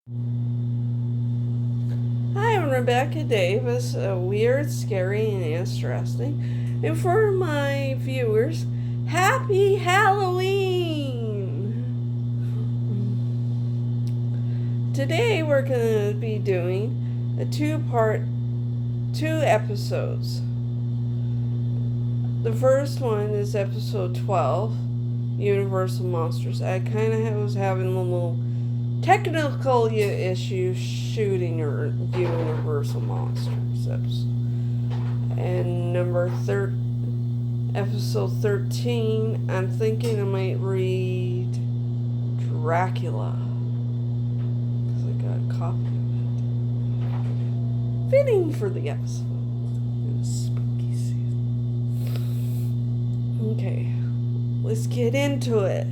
Hi, I'm Rebecca Davis. Weird, scary, and interesting. And for my viewers, happy Halloween! Today we're going to be doing a two episodes. The first one is episode 12, Universal Monsters. I kind of was having a little technical issues shooting or Universal Monsters episode. And episode 13, I'm thinking I might read Dracula. Because I got a copy of it. Fitting for the episode. In the spooky season. Okay, let's get into it.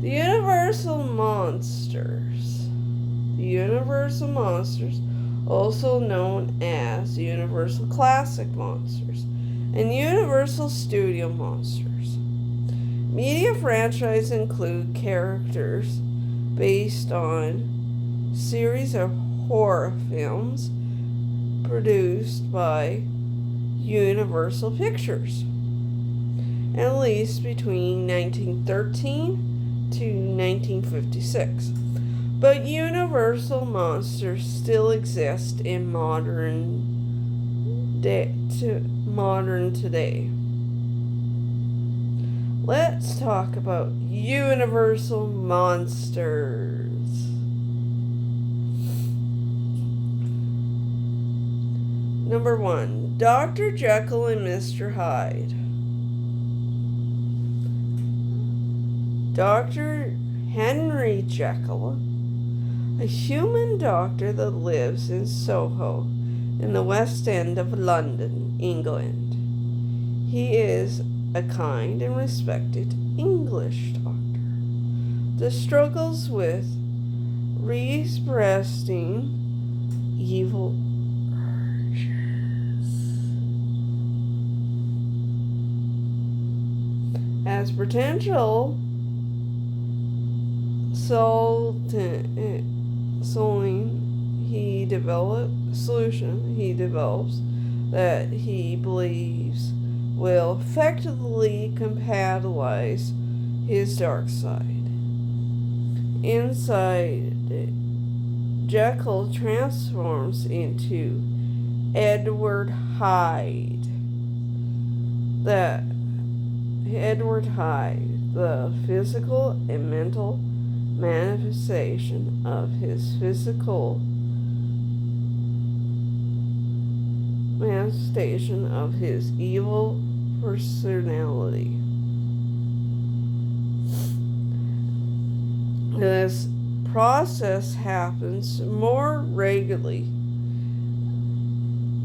The Universal Monsters. The Universal Monsters, also known as Universal Classic Monsters and Universal Studio Monsters. Media franchises include characters based on series of horror films produced by Universal Pictures, at least between 1913 to 1956. But Universal Monsters still exist in modern today. Let's talk about Universal Monsters. Number 1, Dr. Jekyll and Mr. Hyde. Dr. Henry Jekyll, a human doctor that lives in Soho, in the West End of London, England. He is a kind and respected English doctor that struggles with repressing evil urges. As potential solution he develops that he believes will effectively compatibilize his dark side. Inside, Jekyll transforms into Edward Hyde. The physical and mental manifestation of his evil personality. This process happens more regularly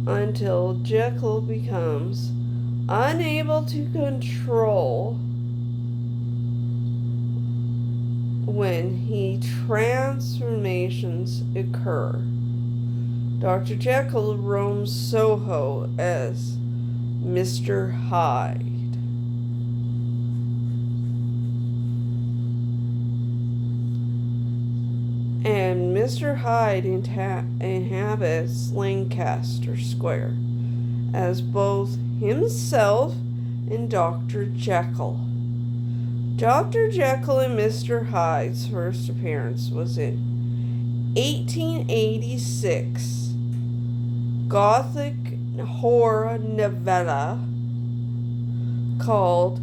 until Jekyll becomes unable to control when transformations occur. Dr. Jekyll roams Soho as Mr. Hyde. And Mr. Hyde inhabits Lancaster Square as both himself and Dr. Jekyll. Dr. Jekyll and Mr. Hyde's first appearance was in 1886 Gothic horror novella called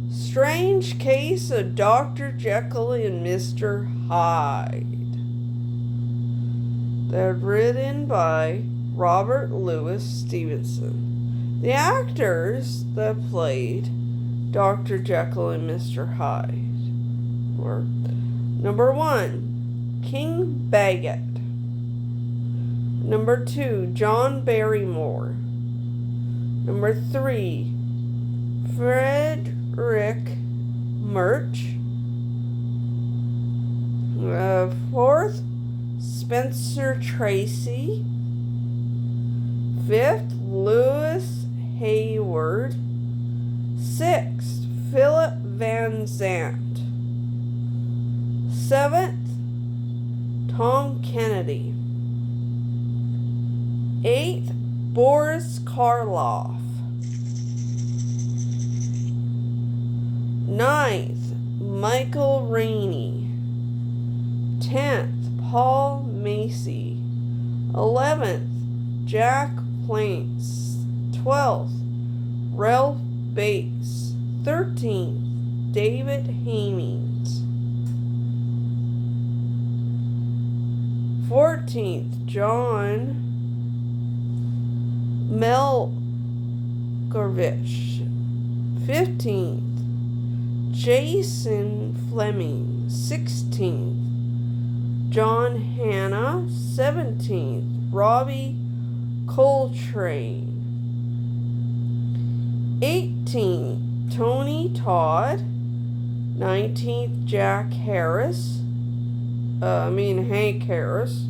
Strange Case of Dr. Jekyll and Mr. Hyde. They're written by Robert Louis Stevenson. The actors that played Dr. Jekyll and Mr. Hyde were number 1, King Bagot. Number 2, John Barrymore. Number 3, Frederick Murch. 4th, Spencer Tracy. 5th, Lewis Hayward. 6th, Philip Van Zandt. 7th, Tom Kennedy. 8th, Boris Karloff. 9th, Michael Rainey. 10th, Paul Macy. 11th, Jack Palance. 12th, Ralph Bates. 13th, David Hastings. 14th, John Malkovich. 15th, Jason Fleming. 16th, John Hanna. 17th, Robbie Coltrane. 18th, Tony Todd. 19th, Hank Harris.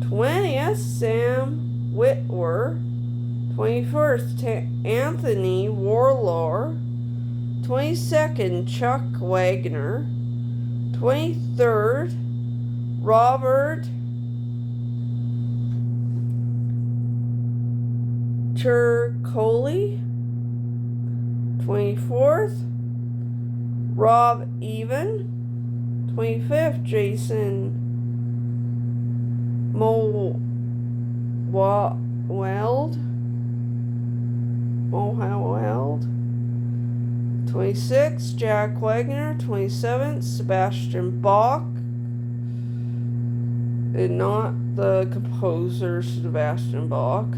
20th, Sam Witwer. 21st, Anthony Warlord. 22nd, Chuck Wagner. 23rd, Robert Turcoli. 24th, Rob Even. 25th, Jason Mohaweld. 26th, Jack Wagner. 27th, Sebastian Bach. And not the composer Sebastian Bach.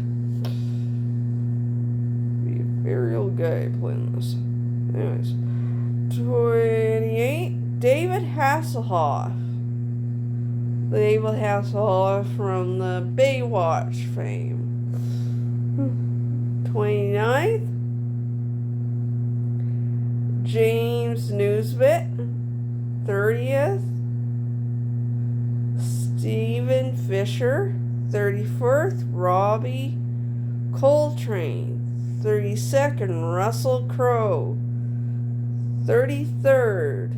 Be a very old guy playing this. Anyways. 28th, David Hasselhoff. David Hasselhoff from the Baywatch fame. 29th, James Nesbitt. 30th, Stephen Fisher. 31st, Robbie Coltrane. 32nd, Russell Crowe. 33rd,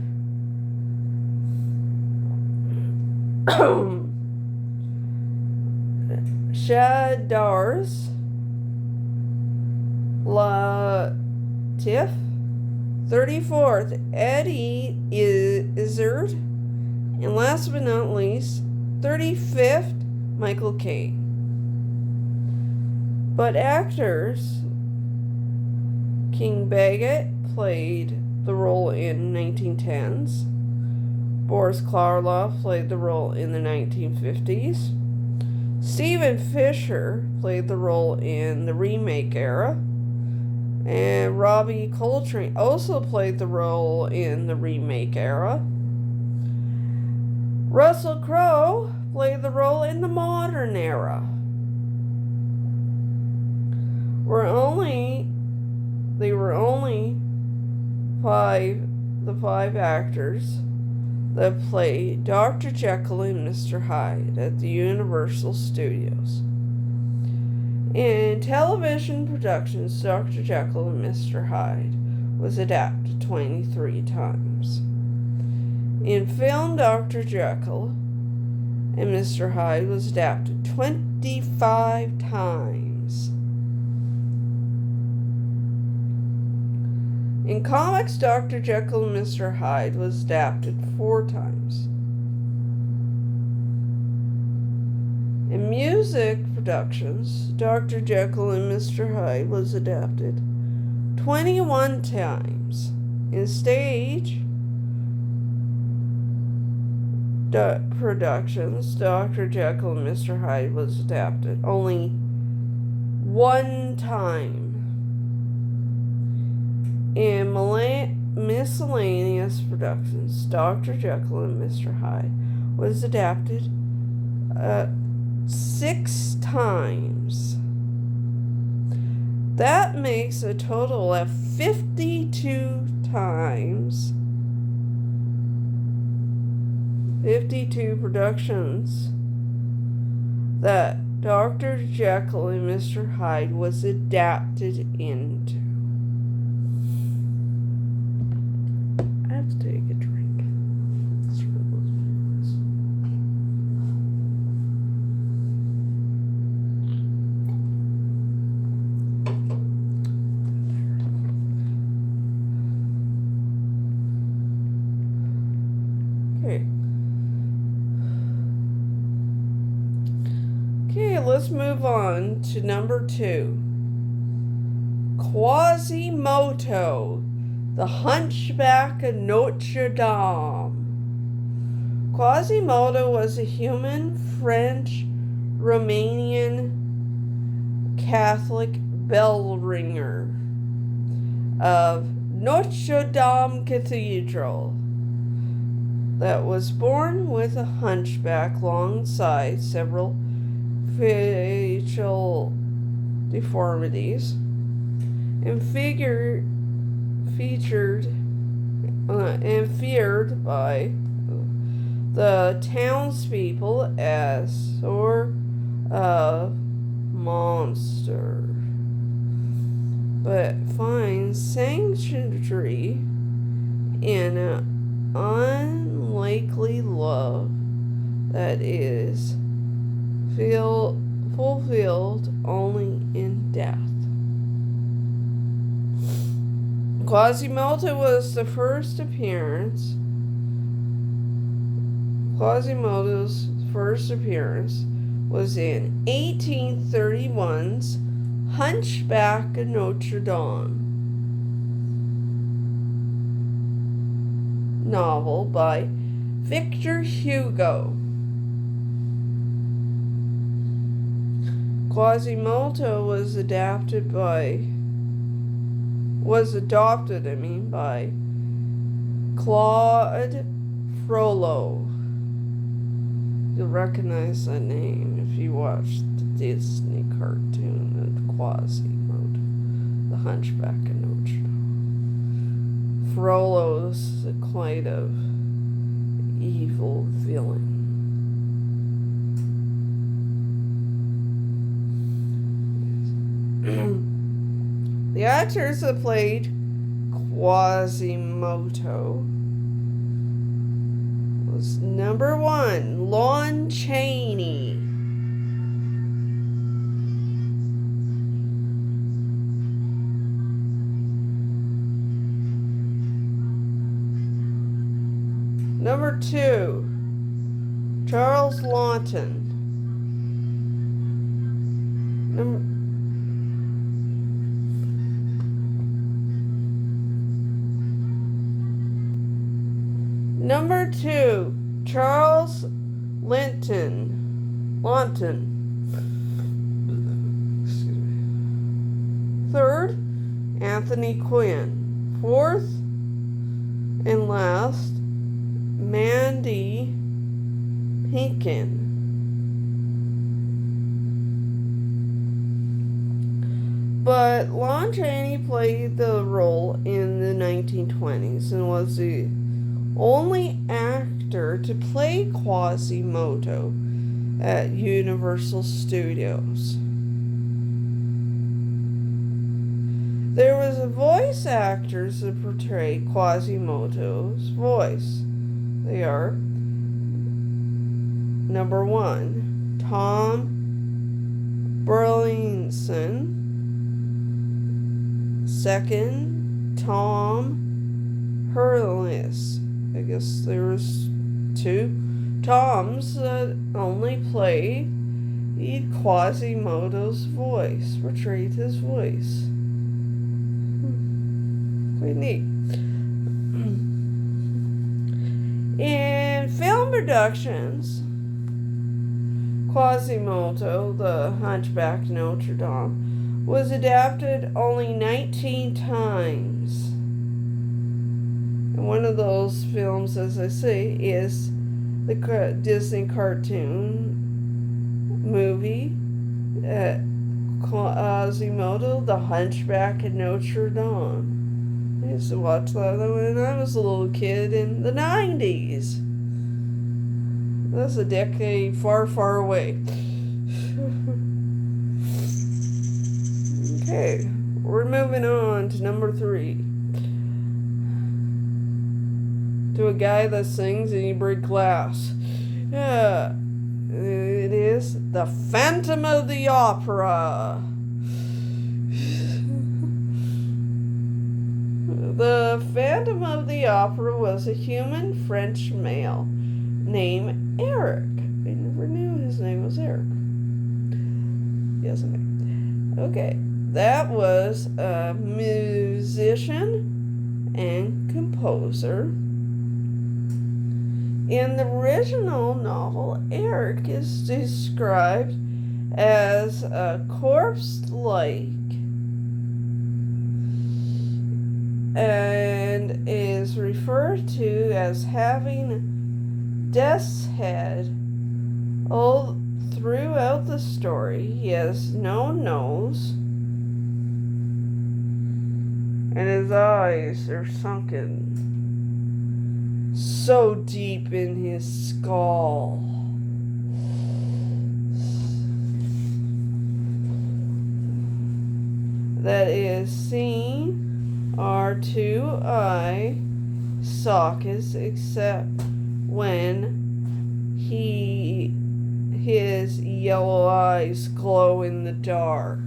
Shadars Latif. 34th, Eddie Izzard. And last but not least, 35th, Michael Caine. But actors, King Baggett played the role in 1910s. Boris Karloff played the role in the 1950s. Stephen Fisher played the role in the remake era. And Robbie Coltrane also played the role in the remake era. Russell Crowe played the role in the modern era. They were only the five actors that played Dr. Jekyll and Mr. Hyde at the Universal Studios. In television productions, Dr. Jekyll and Mr. Hyde was adapted 23 times. In film, Dr. Jekyll and Mr. Hyde was adapted 25 times. In comics, Dr. Jekyll and Mr. Hyde was adapted 4 times. In music productions, Dr. Jekyll and Mr. Hyde was adapted 21 times. In stage productions, Dr. Jekyll and Mr. Hyde was adapted only 1 time. In miscellaneous productions, Dr. Jekyll and Mr. Hyde was adapted 6 times. That makes a total of 52 times. 52 productions that Dr. Jekyll and Mr. Hyde was adapted into. Okay. Okay, let's move on to number 2. Quasimodo, the Hunchback of Notre Dame. Quasimodo was a human French Romanian Catholic bell ringer of Notre Dame Cathedral that was born with a hunchback alongside several facial deformities and feared by the townspeople as sort of monster, but finds sanctuary in an unlikely love that is fulfilled only in death. Quasimodo's first appearance was in 1831's Hunchback of Notre Dame novel by Victor Hugo. Quasimodo was adopted by Claude Frollo. You'll recognize that name if you watched the Disney cartoon of Quasimodo, the Hunchback of Notre Dame. Frollo's quite a evil villain. The actors that played Quasimodo was number 1, Lon Chaney. Number 2, Charles Laughton. Number 2, Charles Laughton. Excuse me. 3rd, Anthony Quinn. 4th and last, Mandy Patinkin. But Lon Chaney played the role in the 1920s and was the only actor to play Quasimodo at Universal Studios. There was a voice actors to portray Quasimodo's voice. They are number 1, Tom Burlinson. 2nd, Tom Hurlis. I guess there was 2 Toms that only played Quasimodo's voice, portrayed his voice. Quite neat. In film productions, Quasimodo, the Hunchback of Notre Dame, was adapted only 19 times. And one of those films, as I say, is the Disney cartoon movie, Quasimodo, the Hunchback of Notre Dame. I used to watch that when I was a little kid in the 90s. That's a decade far, far away. Okay, we're moving on to number 3. To a guy that sings and you break glass. Yeah, it is the Phantom of the Opera. The Phantom of the Opera was a human French male named Eric. I never knew his name was Eric. Yes, okay. That was a musician and composer. In the original novel, Eric is described as a corpse-like and is referred to as having death's head all throughout the story. He has no nose, and his eyes are sunken so deep in his skull. That is seen are two eye sockets, except when his yellow eyes glow in the dark.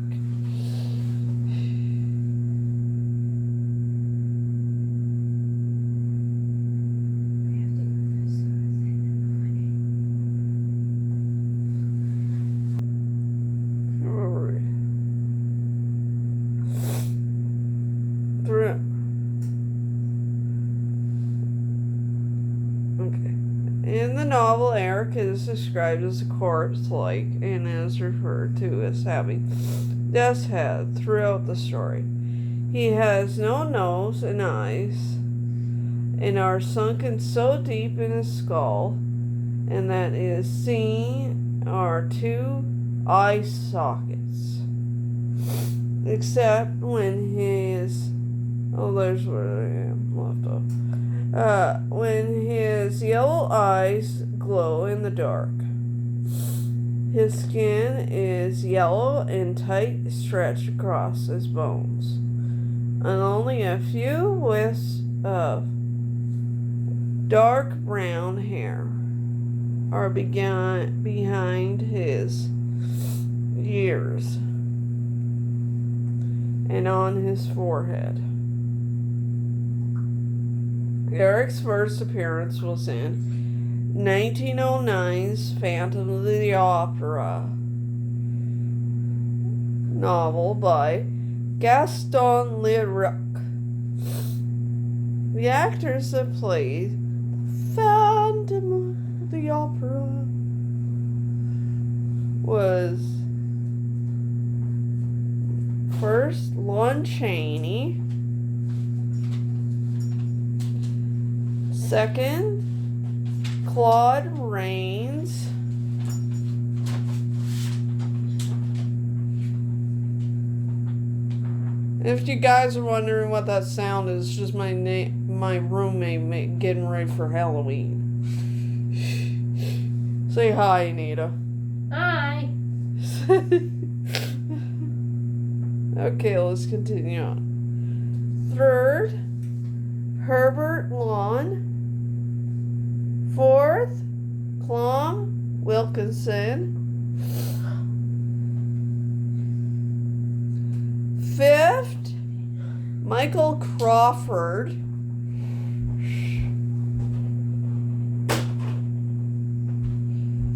In the novel, Eric is described as a corpse-like and is referred to as having death's head throughout the story. He has no nose and eyes and are sunken so deep in his skull, and that is seen are two eye sockets. Except when there's where I am left off. When his yellow eyes glow in the dark. His skin is yellow and tight stretched across his bones, and only a few wisps of dark brown hair are behind his ears and on his forehead. Eric's first appearance was in 1909's Phantom of the Opera novel by Gaston Leroux. The actors that played Phantom of the Opera was first Lon Chaney, second Claude Rains, if you guys are wondering what that sound is, it's just my roommate getting ready for Halloween. Say hi, Anita. Hi. Okay, let's continue on. Third, Herbert Lon. Fourth, Clom Wilkinson. Fifth, Michael Crawford.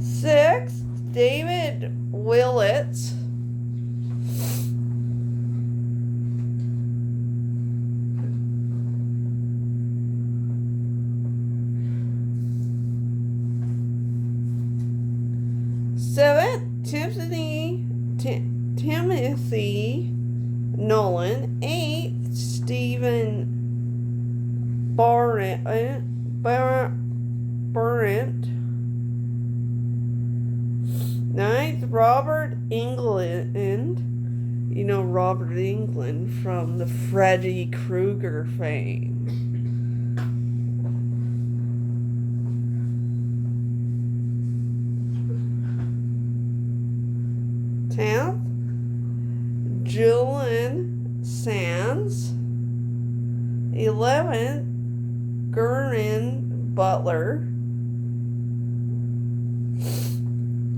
Sixth, David Willits. Seventh, Timothy Nolan. Eighth, Stephen Barrett. Ninth, Robert Englund. You know Robert Englund from the Freddy Krueger fame. 10th, Julian Sands. 11th, Gurren Butler.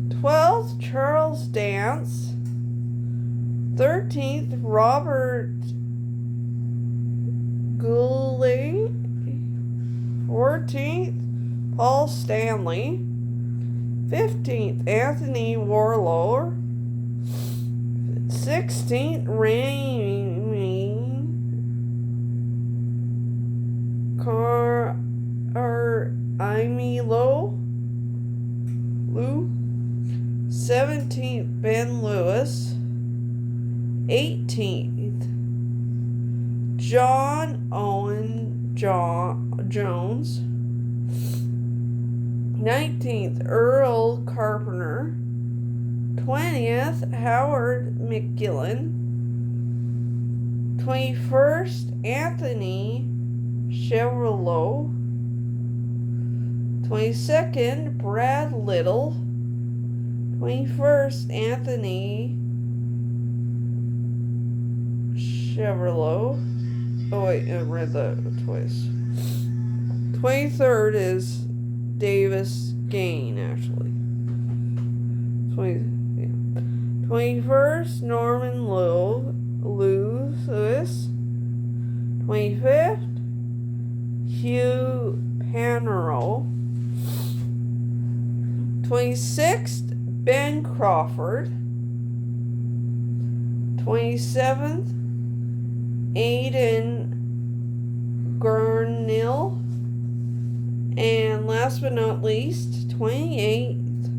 12th, Charles Dance. 13th, Robert Goulet. 14th, Paul Stanley. 15th, Anthony Warlord. 16th, Rami Carmilo. 17th, Ben Lewis. 18th, John Owen Jones. 19th, Earl Carpenter. 20th, Howard McGillen. 21st, Anthony Chevrolet. 22nd, Brad Little. 21st, Anthony Chevrolet. Oh wait, I read that twice. 23rd is Davis Gain, actually. 21st, Norman Lewis. 25th, Hugh Panero. 26th, Ben Crawford. 27th, Aidan Gurnell. And last but not least, 28th,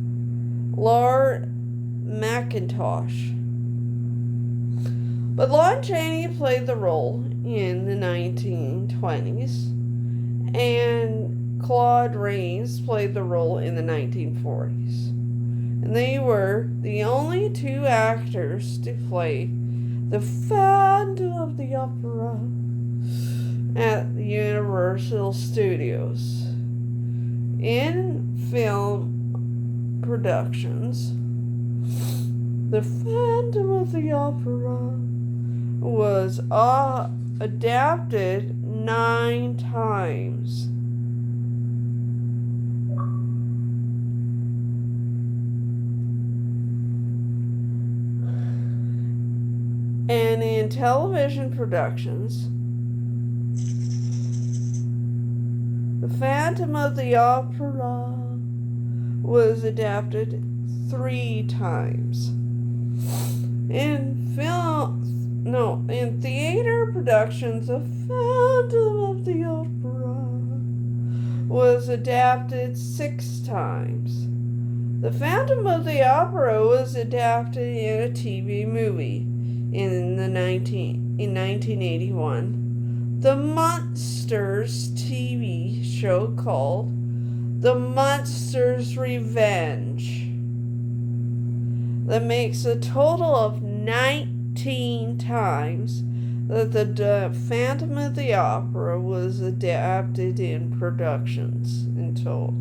Lord McIntosh. But Lon Chaney played the role in the 1920s, and Claude Rains played the role in the 1940s. And they were the only two actors to play the Phantom of the Opera at the Universal Studios. In film productions, the Phantom of the Opera was adapted 9 times. And in television productions, The Phantom of the Opera was adapted 3 times. In theater productions, The Phantom of the Opera was adapted 6 times. The Phantom of the Opera was adapted in a TV movie in 1981. The Munsters TV show called The Munsters Revenge. That makes a total of 19 times that the Phantom of the Opera was adapted in productions in total.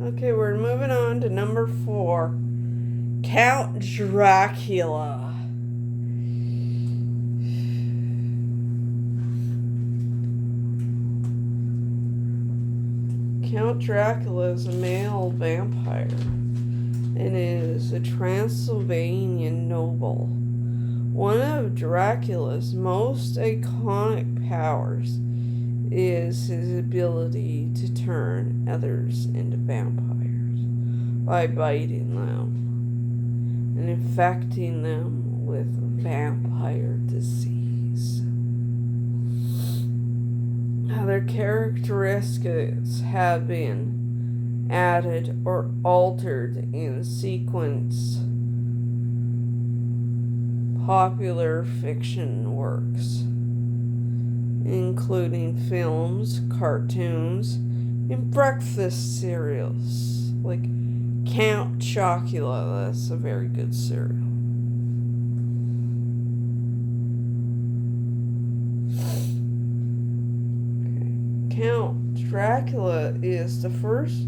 Okay, we're moving on to number 4. Count Dracula. Count Dracula is a male vampire and is a Transylvanian noble. One of Dracula's most iconic powers is his ability to turn others into vampires by biting them and infecting them with vampire disease. Other characteristics have been added or altered in sequence popular fiction works, including films, cartoons, and breakfast cereals, like Count Chocula. That's a very good cereal. Okay. Count Dracula is the first.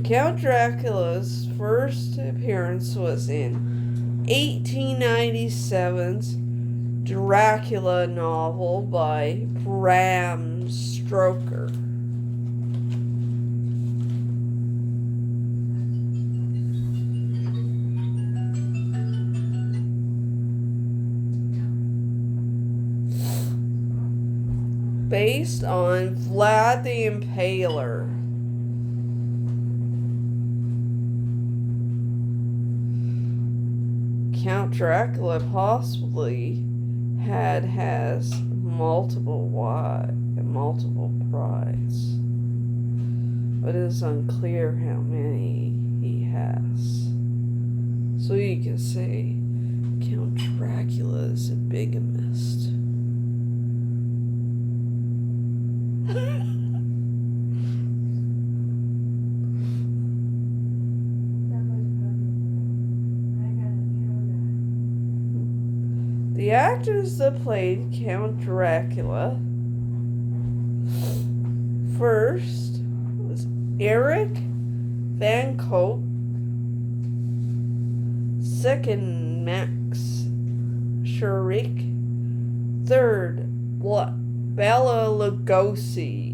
Count Dracula's first appearance was in 1897's Dracula novel by Bram Stoker. Based on Vlad the Impaler. Count Dracula possibly has multiple brides, but it is unclear how many he has. So you can say Count Dracula is a bigamist. The actors that played Count Dracula first was Eric Van Cote, second Max Schurig, third Bela Lugosi,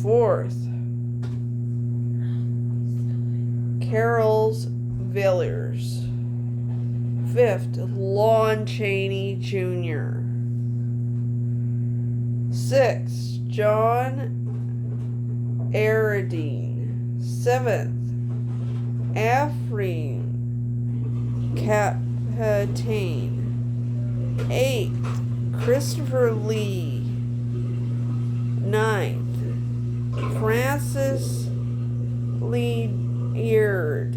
fourth Carol Villiers, fifth Lon Chaney Jr., sixth John Arredine, seventh Afreen Captain, eighth Christopher Lee, ninth Francis Lee Eard,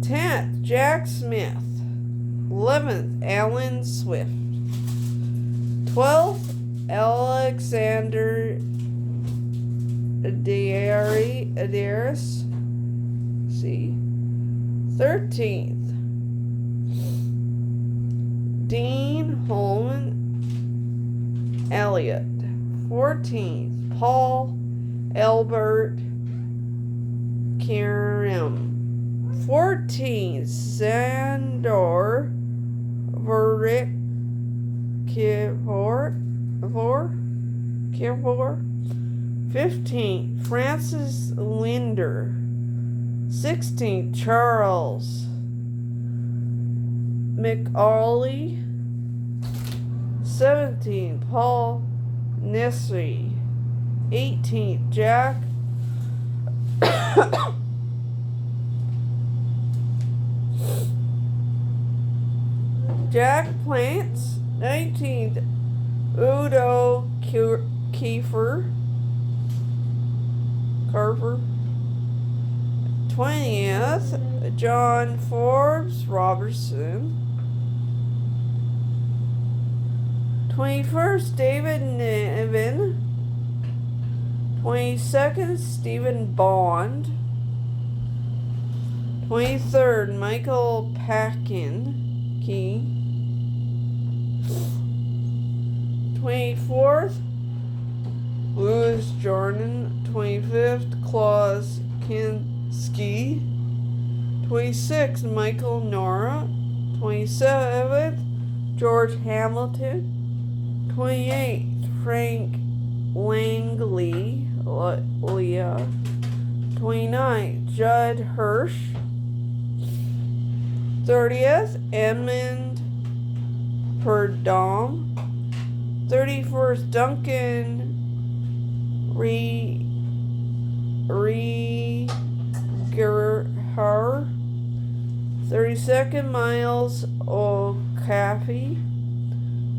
10th Jack Smith, 11th Alan Swift, 12th Alexander Adaris, 13th Dean Holman Elliott, 14th Paul Albert Karim, 14th Sandor Verick Kivor, 15th Francis Linder, 16th Charles McAuley, 17th Paul Nessie, 18th Jack Plants, 19th Udo Carver, 20th John Forbes Robertson, 21st David Niven, 22nd Stephen Bond, 23rd Michael Packin, 24th Louis Jordan, 25th Klaus Kinski, 26th Michael Nora, 27th George Hamilton, 28th Frank Langley, Leah, 29th Judd Hirsch, 30th Edmund Purdom, 31st Duncan Riegerhar, 32nd Miles O'Caffey,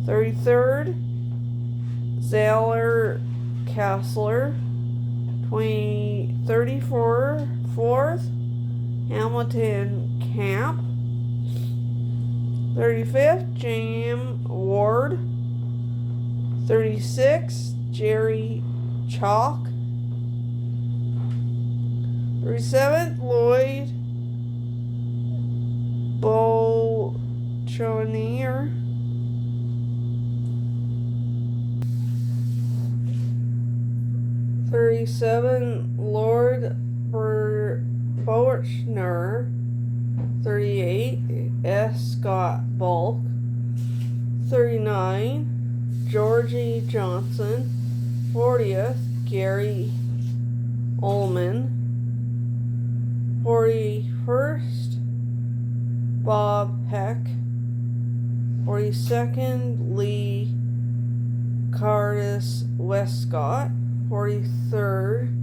33rd Zeller Kessler, 34th Hamilton Camp, 35th James Ward, 36th Jerry Chalk, 37th Lloyd Beauchonier, 37th Lord Bochner. 38, S. Scott Bulk. 39, Georgie Johnson. 40th, Gary Ullman. 41st, Bob Heck. 42nd, Lee Curtis Westcott. 43rd,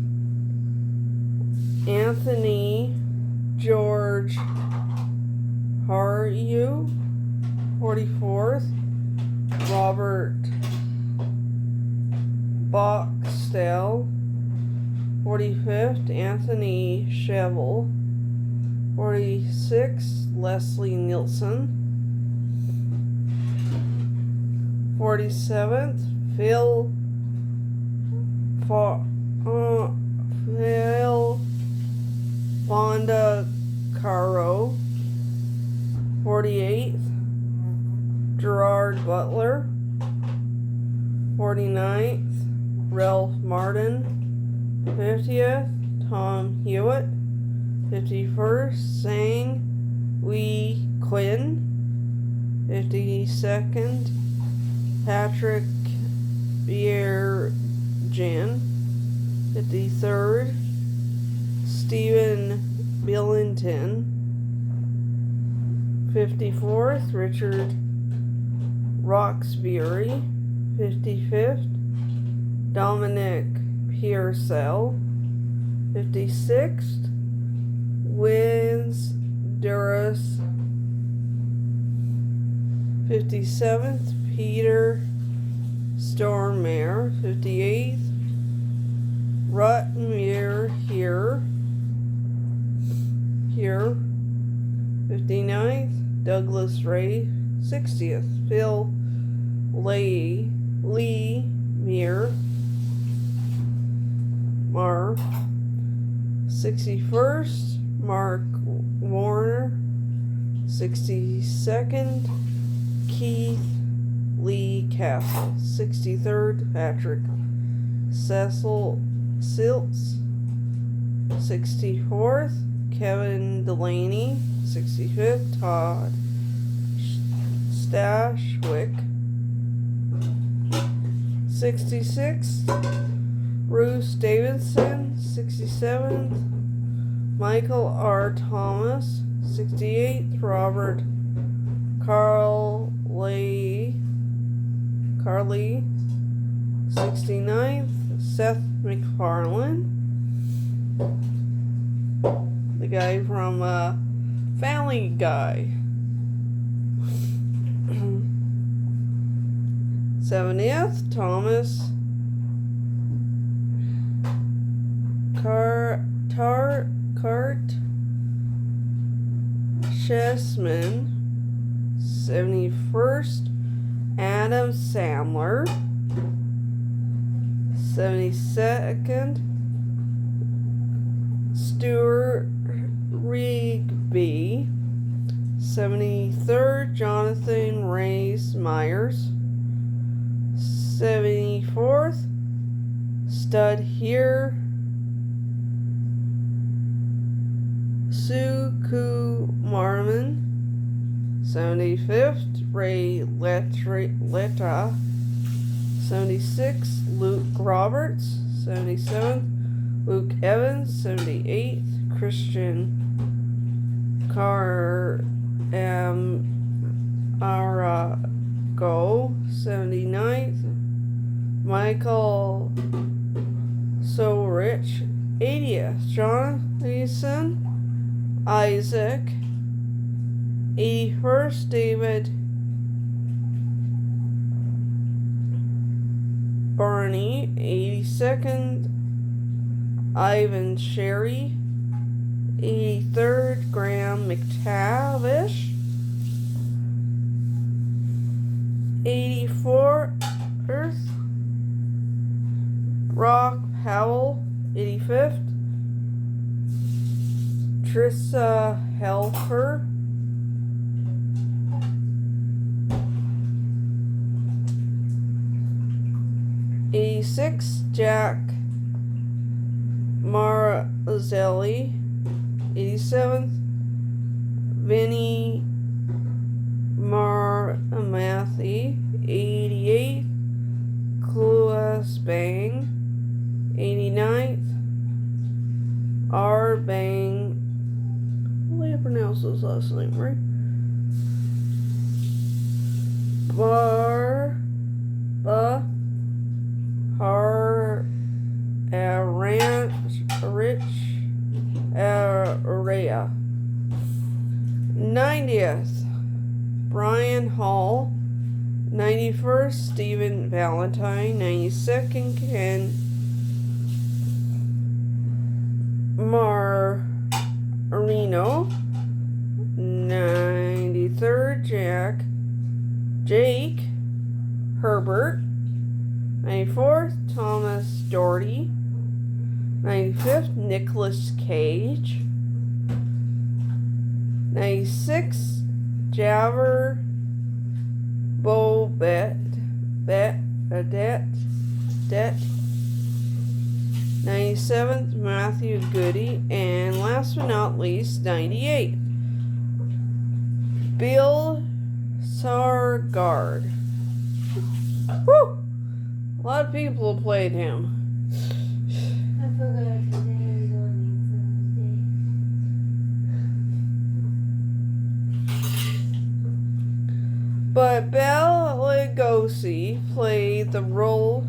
Anthony George Haru. 44th, Robert Boxtel. 45th, Anthony Shevel. 46th, Leslie Nielsen. 47th, Phil Fonda Caro. 48th, Gerard Butler. 49th, Ralph Martin. 50th, Tom Hewitt. 51st, Sang Wee Quinn. 52nd, Patrick Bierjan. 53rd, Stephen Billington. 54th, Richard Roxbury. 55th, Dominic Pearsall. 56th, Wins Duras. 57th, Peter Stormare. 58th, Rutmere here. 59th, Douglas Ray. 60th, Phil Lee Meir. 61st, Mark Warner. 62nd, Keith Lee Castle. 63rd, Patrick Cecil Silts. 64th, Kevin Delaney. 65th, Todd Stashwick. 66th, Bruce Davidson. 67th, Michael R. Thomas. 68th, Robert Carley. 69th, Seth MacFarlane. The guy from Family Guy. 70th, Thomas Cart Chessman. 71st, Adam Sandler. 72nd, Stuart Rigby. 73rd, Jonathan Reyes Myers. 74th, Stud Here. Suku Marman. 75th, Ray Letta. 76th, Luke Roberts. 77th, Luke Evans. 78th, Christian Arago. 79th, Michael So Rich. 80th, Jonathan Isaac. 81st, David Barney. 82nd, Ivan Sherry. 83rd, Graham McTavish. 84th, Rock Powell. 85th, Trissa Helfer. 86th, Jack Marzzelli. 87th, Vinnie Marmathi. 88th, Cluas Bang. 89th, R. Bang. How do I pronounce his last name, right? Rich Area. 90th, Brian Hall. 91st, Stephen Valentine. 92nd, Ken Marino. 93rd, Jake Herbert. 94th, Thomas Doherty. 95th, Nicolas Cage. 96th, Javer Bobet. 97th, Matthew Goody. And last but not least, 98th, Bill Sargard. Woo! A lot of people played him. I forgot today is only Thursday. But Bela Lugosi played the role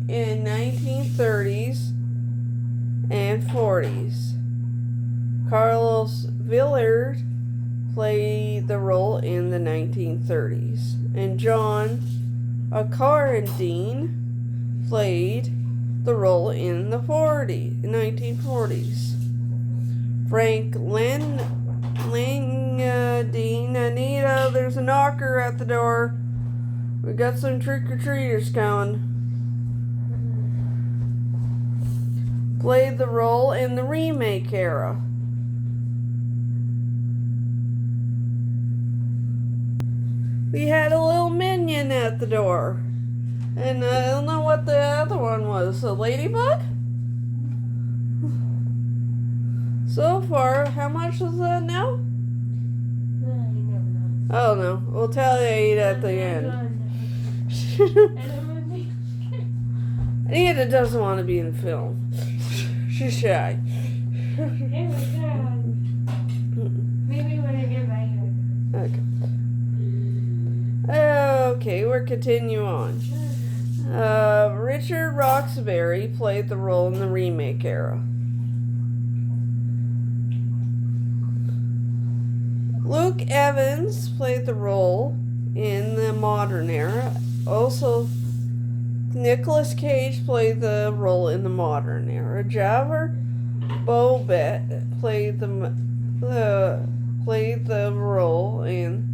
in 1930s and 40s. Carlos Villard played the role in the 1930s. And John Carradine played the role in the 1940s. Frank Langadine. Anita, there's a knocker at the door. We got some trick-or-treaters coming. Played the role in the remake era. We had a little minion at the door. And I don't know what the other one was. A ladybug? So far, how much is that now? Oh no, we'll tell you at the end. Anita doesn't want to be in film. She's shy. Maybe when I get back here. Okay, we're continuing on. Richard Roxbury played the role in the remake era. Luke Evans played the role in the modern era. Also, Nicolas Cage played the role in the modern era. Javer Bobet played the role in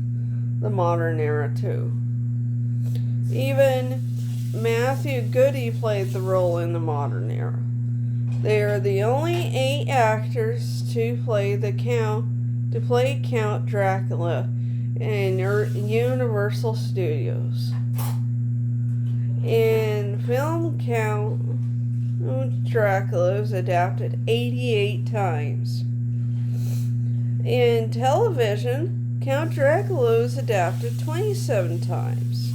the modern era too. Even Matthew Goody played the role in the modern era. They are the only 8 actors to play Count Dracula in Universal Studios. In film, Count Dracula was adapted 88 times. In television, Count Dracula was adapted 27 times.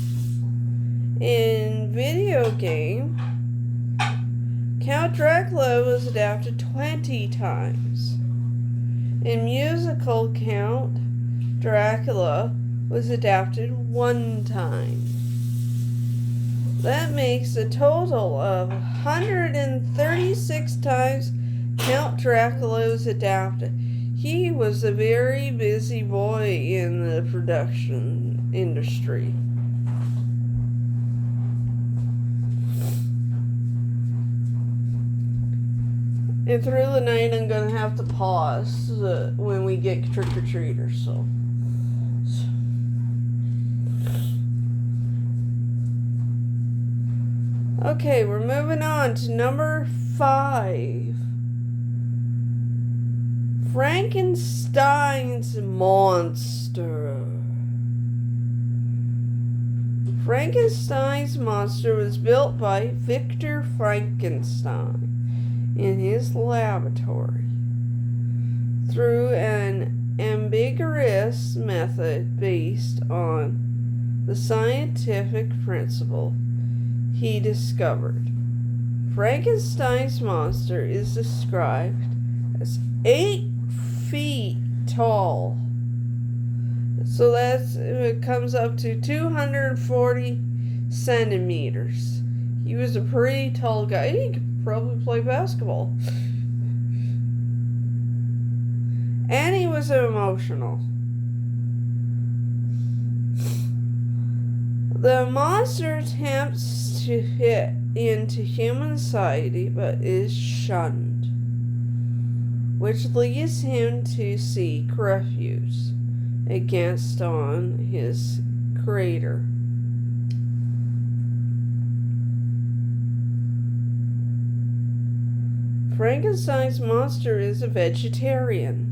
In video game, Count Dracula was adapted 20 times. In musical, Count Dracula was adapted 1 time. That makes a total of 136 times Count Dracula was adapted. He was a very busy boy in the production industry. And through the night, I'm going to have to pause when we get trick-or-treaters, so. Okay, we're moving on to number 5. Frankenstein's Monster. Frankenstein's monster was built by Victor Frankenstein in his laboratory. through an ambiguous method based on the scientific principle he discovered. Frankenstein's monster is described as 8 feet tall. So it comes up to 240 centimeters. He was a pretty tall guy. He could probably play basketball. And he was emotional. The monster attempts to fit into human society but is shunned, which leads him to seek refuge against his creator. Frankenstein's monster is a vegetarian.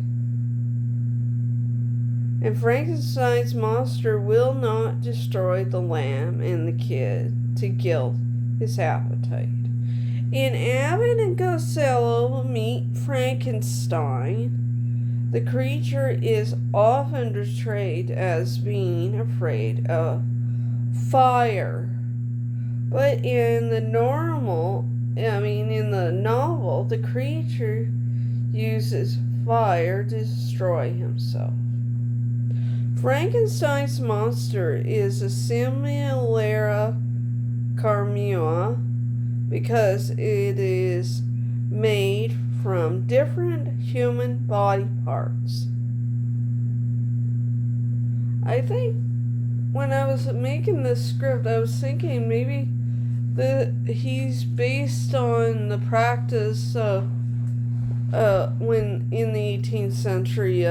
And Frankenstein's monster will not destroy the lamb and the kid to gild his appetite. In Abbott and Costello Meet Frankenstein, the creature is often portrayed as being afraid of fire. But in the novel, the creature uses fire to destroy himself. Frankenstein's monster is a Simulacra Carmua because it is made from different human body parts. I think when I was making this script, I was thinking maybe that he's based on the practice of when in the 18th century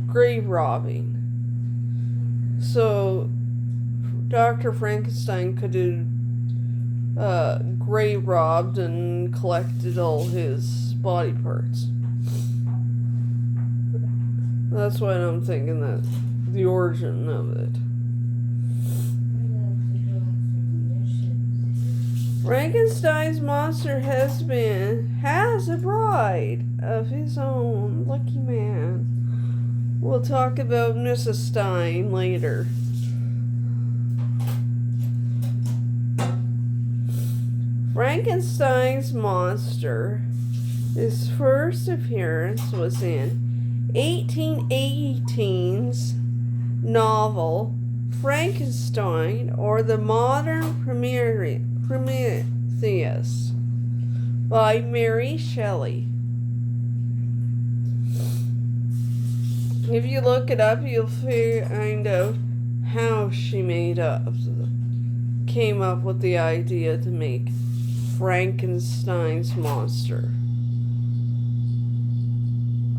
grave robbing. So Dr. Frankenstein could have grave robbed and collected all his body parts. That's why I'm thinking that the origin of it. Frankenstein's monster has a bride of his own. Lucky man. We'll talk about Mrs. Stein later. Frankenstein's monster, his first appearance was in 1818's novel Frankenstein, or the Modern Prometheus by Mary Shelley. If you look it up, you'll find out how she came up with the idea to make Frankenstein's monster.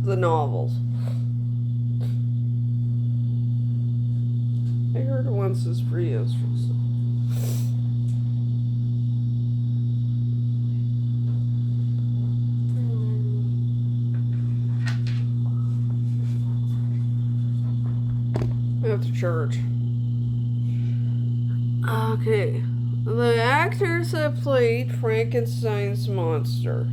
The novels. I heard it once as free as at the church. Okay. The actors that played Frankenstein's monster.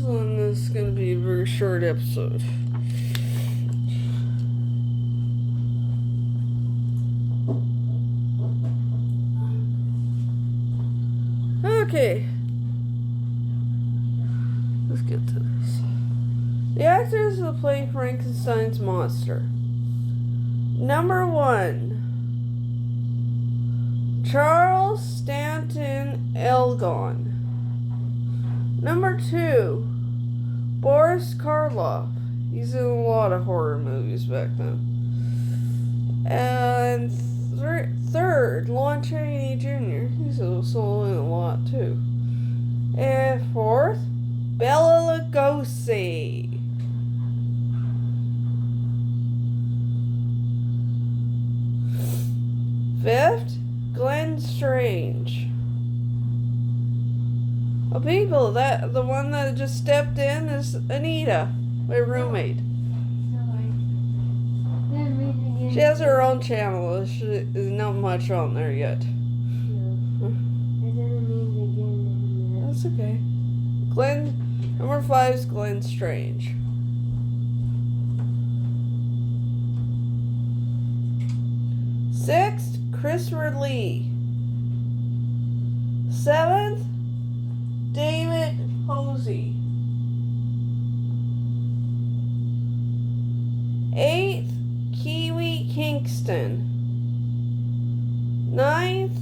And this is going to be a very short episode. Okay, let's get to this. The actors that play Frankenstein's monster. Number 1, Charles Stanton Elgon. Number 2, Boris Karloff. He's in a lot of horror movies back then. And third, Lon Chaney Jr. He's also in a lot too. And fourth, Bela Lugosi. Fifth, Glenn Strange. The one that just stepped in is Anita, my roommate. She has her own channel. There's not much on there yet. No. I didn't mean to get in there. That's okay. Glenn, number 5 is Glenn Strange. 6th, Christopher Lee. 7th, David Posey. 8th, Kiwi Kingston. 9th,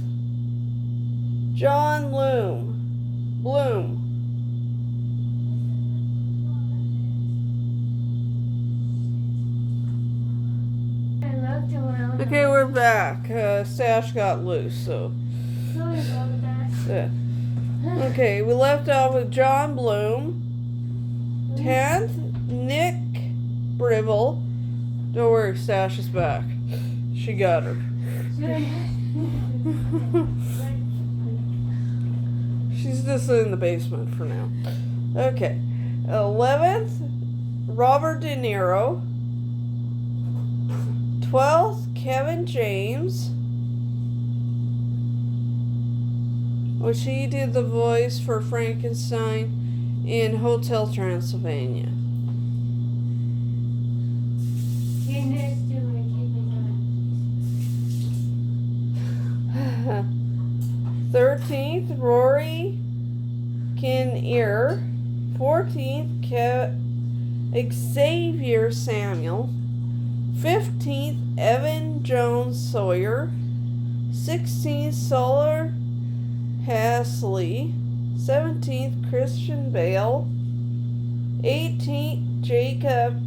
John Bloom. I looked and when I was Okay, we're back. Sash got loose, so. sorry about that. Yeah. Okay, we left off with John Bloom. 10th, Nick Bribble. Don't worry, Sash is back. She got her. She's just in the basement for now. Okay. 11th, Robert De Niro. 12th, Kevin James. Which he did the voice for Frankenstein in Hotel Transylvania. You next to me, keeping on. 13th, Rory Kinnear. 14th, Xavier Samuel. 15th, Evan Jones Sawyer. 16th, Solar Hasley. 17th, Christian Bale. 18th, Jacob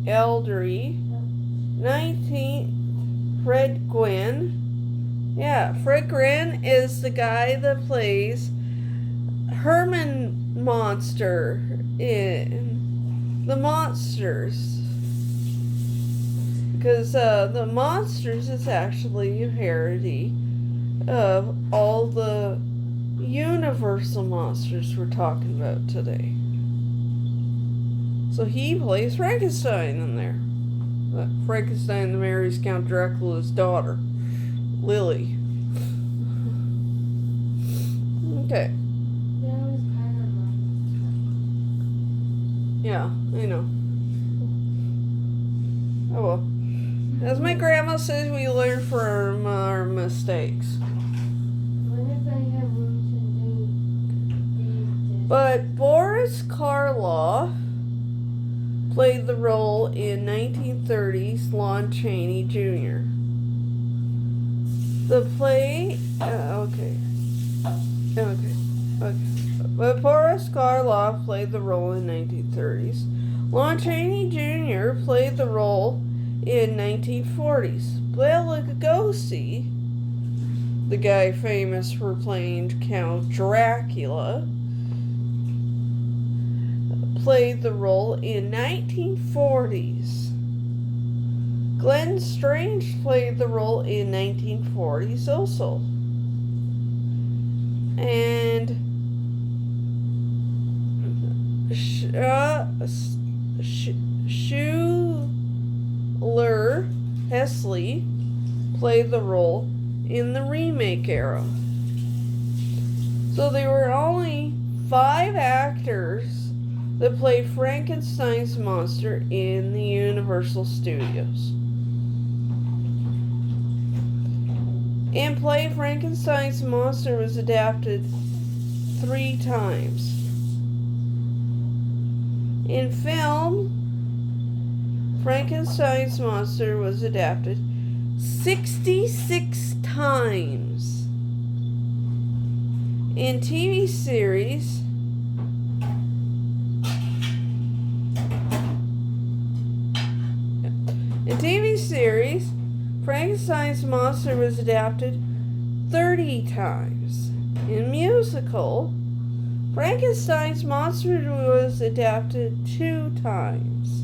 Eldery. 19th, Fred Gwynn. Yeah, Fred Gwynn is the guy that plays Herman Monster in The Monsters. Because The Monsters is actually a parody of all the Universal monsters we're talking about today. So he plays Frankenstein in there. Frankenstein that marries Count Dracula's daughter, Lily. Okay. That was kind of Yeah, I know. Oh well. As my grandma says, we learn from our mistakes. what if I have room to do this? But Boris Karloff played the role in 1930's Lon Chaney Jr. The play, okay. But Boris Karloff played the role in 1930s. Lon Chaney Jr. played the role in 1940s. Bela Lugosi, the guy famous for playing Count Dracula, played the role in 1940s. Glenn Strange played the role in 1940s also. And Schuler Hesley played the role in the remake era. So there were only 5 actors that played Frankenstein's monster in the Universal Studios. And Play Frankenstein's Monster was adapted 3 times. In film, Frankenstein's Monster was adapted 66 times. In TV series, Frankenstein's Monster was adapted 30 times. In musical, Frankenstein's Monster was adapted 2 times.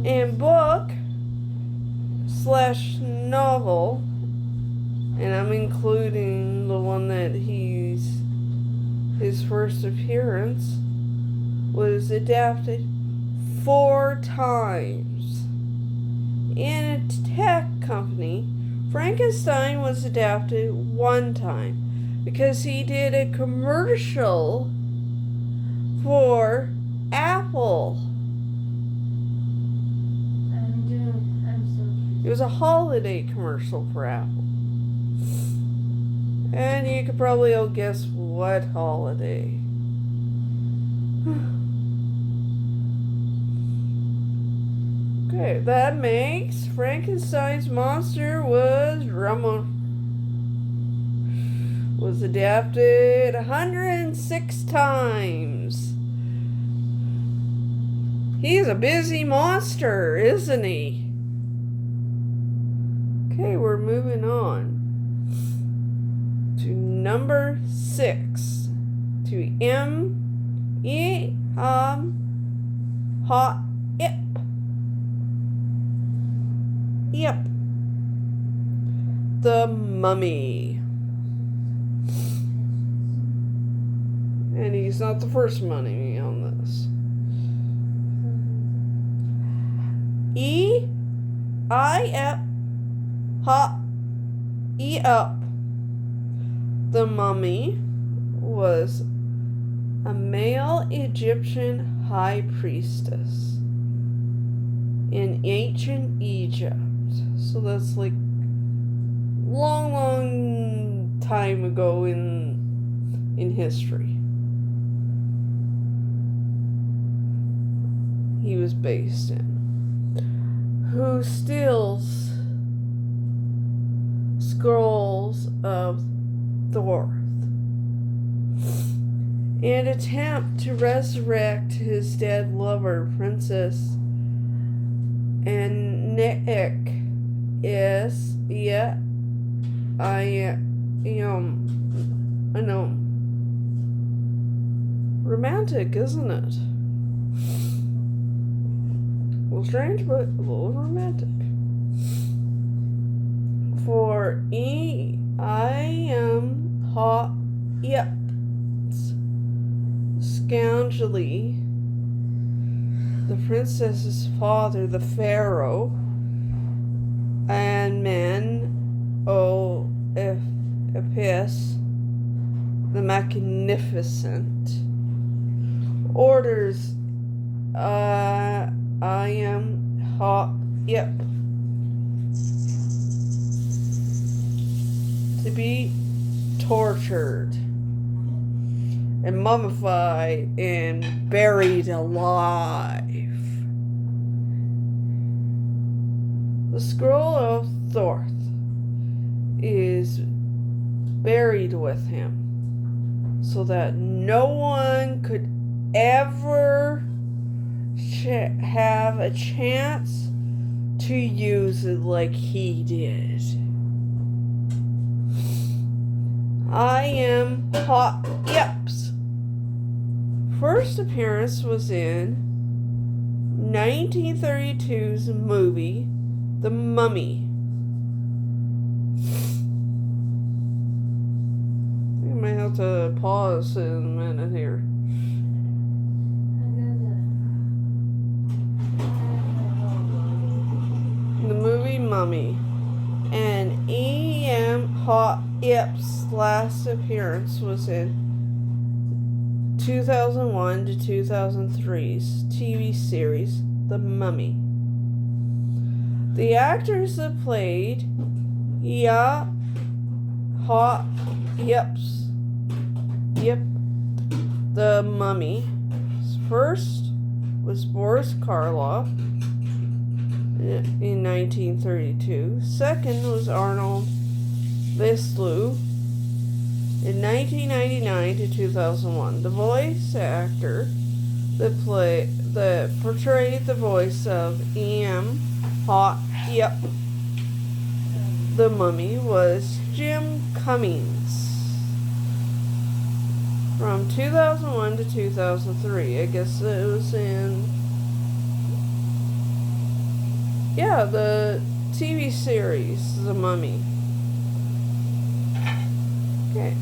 In book/novel, and I'm including the one that his first appearance, was adapted 4 times. In a tech company, Frankenstein was adapted one time because he did a commercial for Apple. It was a holiday commercial for Apple. And you could probably all guess what holiday. Okay, that makes Frankenstein's monster was adapted 106 times. He's a busy monster, isn't he? Okay, we're moving on to number 6. To hot ip. Yep. The Mummy. And he's not the first mummy on this. Hot The Mummy was a male Egyptian high priestess in ancient Egypt. So that's like long time ago in history. He was based in. Who steals scrolls of Thoth and attempt to resurrect his dead lover, Princess Anik. Yes, yeah, I know. Romantic, isn't it? A little strange, but a little romantic. For hot scoundrelly, the princess's father, the pharaoh, and Apis, the magnificent, orders hot to be tortured and mummified and buried alive. The scroll of Thoth is buried with him so that no one could ever have a chance to use it like he did. Hot Yep's first appearance was in 1932's movie The Mummy. I think I might have to pause in a minute here. The movie Mummy. And Hot Yep's last appearance was in 2001 to 2003's TV series The Mummy. The actors that played Hot Yep's The Mummy. First was Boris Karloff in 1932. Second was Arnold Vosloo in 1999 to 2001. The voice actor that portrayed the voice of Hot The Mummy was Jim Cummings. From 2001 to 2003, I guess it was in the TV series The Mummy. Okay.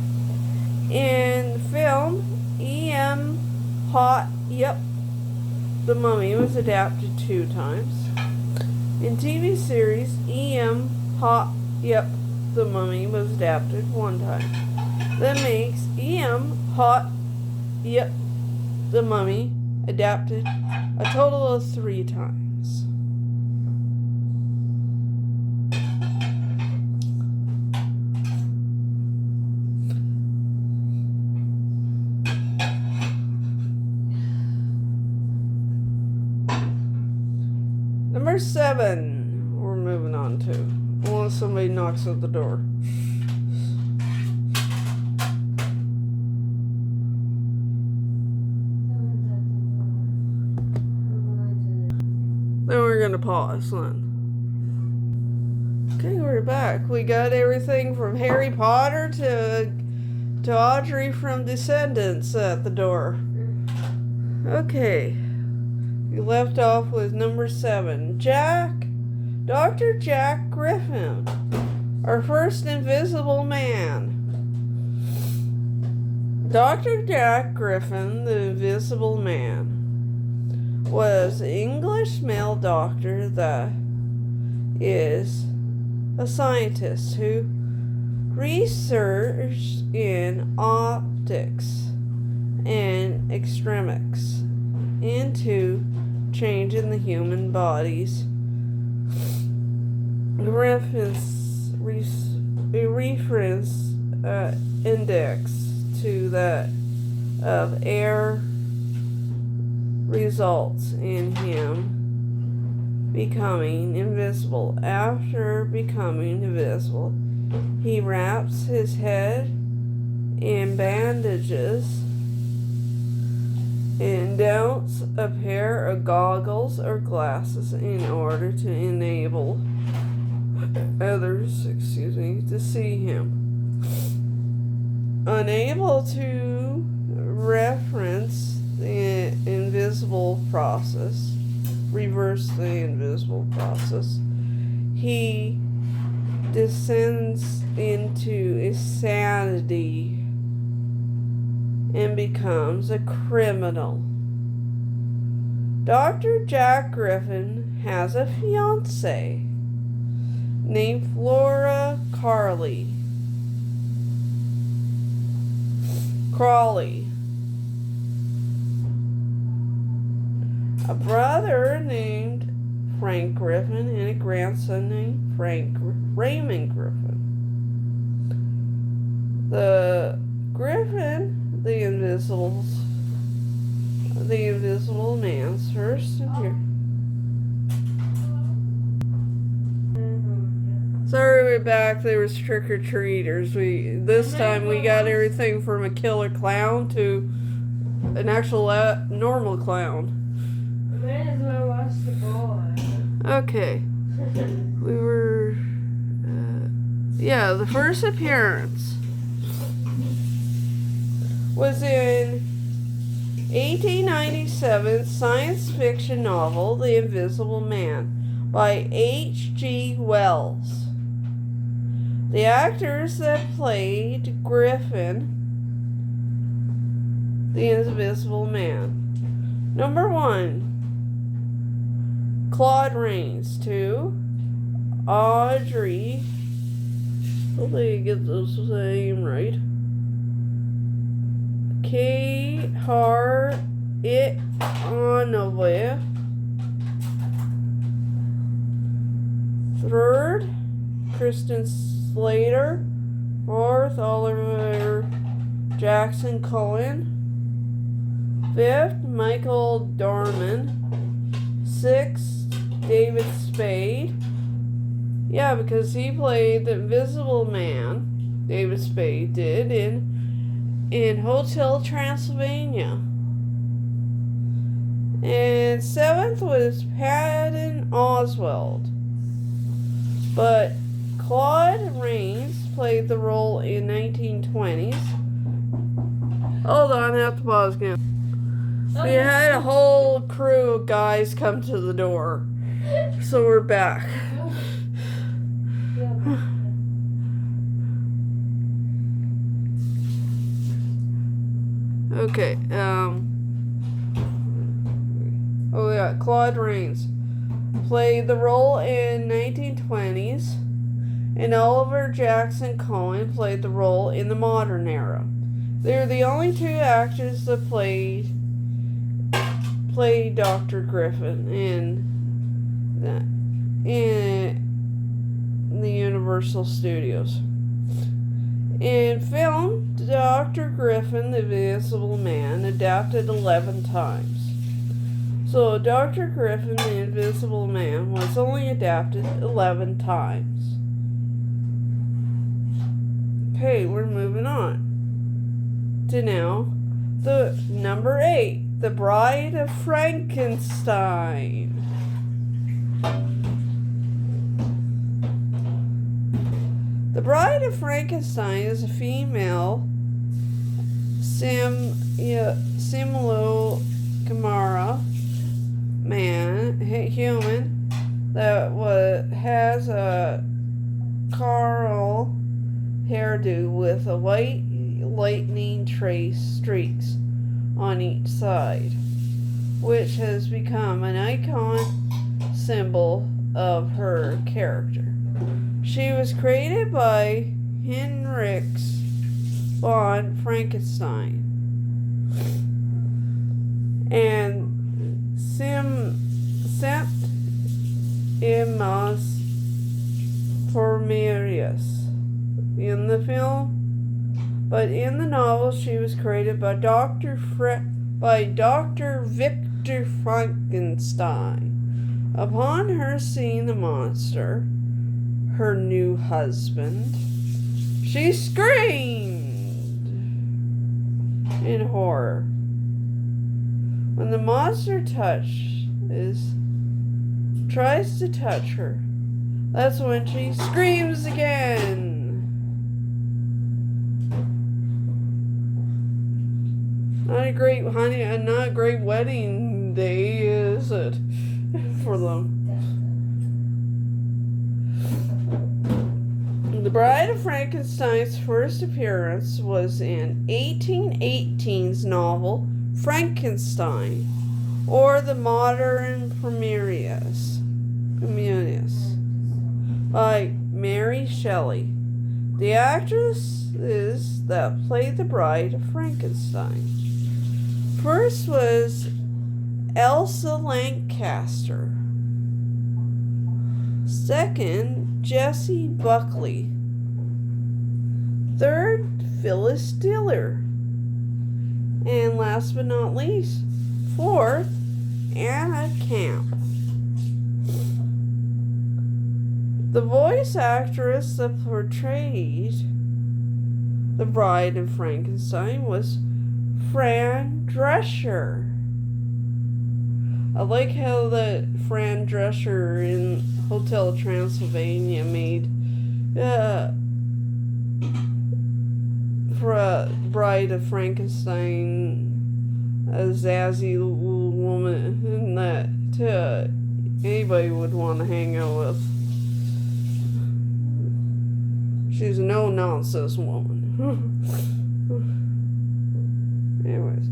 In the film, Hot The Mummy was adapted 2 times. In TV series, E.M. Hot Yep, the Mummy was adapted one time. That makes E.M. Hot Yep, the Mummy adapted a total of 3 times. Number 7, we're moving on to, unless somebody knocks at the door. Then we're gonna pause then. Okay, we're back. We got everything from Harry Potter to Audrey from Descendants at the door. Okay. We left off with number 7. Dr. Jack Griffin, our first invisible man. Dr. Jack Griffin, the Invisible Man, was an English male doctor that is a scientist who researched in optics and extremics into changing the human body's reference index to that of air results in him becoming invisible. After becoming invisible, he wraps his head in bandages and dons a pair of goggles or glasses in order to enable others, to see him. Unable to reverse the invisible process, he descends into insanity and becomes a criminal. Dr. Jack Griffin has a fiancée named Flora Crawley. A brother named Frank Griffin and a grandson named Raymond Griffin. The Griffin, the invisible man's first appearance. Sorry, we're back. There was trick-or-treaters. This time we got everything from a killer clown to an actual normal clown. Might as well watch the ball. Okay. We were... the first appearance was in 1897 science fiction novel The Invisible Man by H.G. Wells. The actors that played Griffin, the Invisible Man. Number 1, Claude Rains. 2, Audrey. Hopefully I get this name right. Kate Hart-It-Onova. 3rd, Kristen Slater. 4th, Oliver Jackson Cohen. 5th, Michael Dorman. 6th, David Spade. Yeah, because he played the Invisible Man, David Spade did, in Hotel Transylvania. And 7th was Patton Oswalt. But Claude Rains played the role in 1920s. Hold on, I have to pause again. We had a whole crew of guys come to the door. So we're back. Okay, Claude Rains played the role in 1920s, and Oliver Jackson Cohen played the role in the modern era. They're the only two actors that played Dr. Griffin in the Universal Studios. In film, Dr. Griffin, the Invisible Man, adapted 11 times. So Dr. Griffin, the Invisible Man, was only adapted 11 times. Okay, we're moving on to now the number 8, The Bride of Frankenstein. The Bride of Frankenstein is a female simulacrum human that has a curl hairdo with a white lightning streaks on each side, which has become an icon symbol of her character. She was created by Henrik von Frankenstein and Septimus Formarius in the film, but in the novel she was created by Dr. Victor Frankenstein. Upon her seeing the monster, her new husband, she screamed in horror. When the monster tries to touch her, that's when she screams again. Not a great wedding day, is it, for them? The Bride of Frankenstein's first appearance was in 1818's novel Frankenstein, or The Modern Prometheus, by Mary Shelley. The actresses that played the Bride of Frankenstein. First was Elsa Lanchester. Second, Jessie Buckley. Third, Phyllis Diller. And last but not least, fourth, Anna Camp. The voice actress that portrayed the Bride of Frankenstein was Fran Drescher. I like how that Fran Drescher in Hotel Transylvania made for a Bride of Frankenstein a zazzy woman that anybody would want to hang out with. She's a no-nonsense woman. Anyways,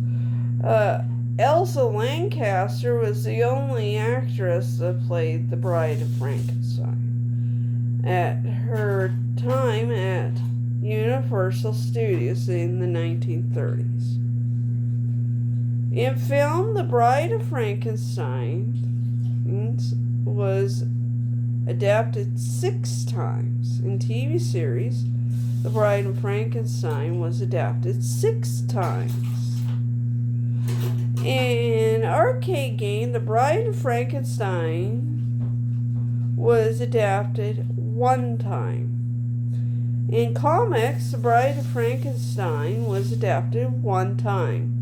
Elsa Lanchester was the only actress that played the Bride of Frankenstein at her time at Universal Studios in the 1930s. In film, The Bride of Frankenstein was adapted 6 times. In TV series, The Bride of Frankenstein was adapted 6 times. In arcade game, The Bride of Frankenstein was adapted 1 time. In comics, The Bride of Frankenstein was adapted 1 time.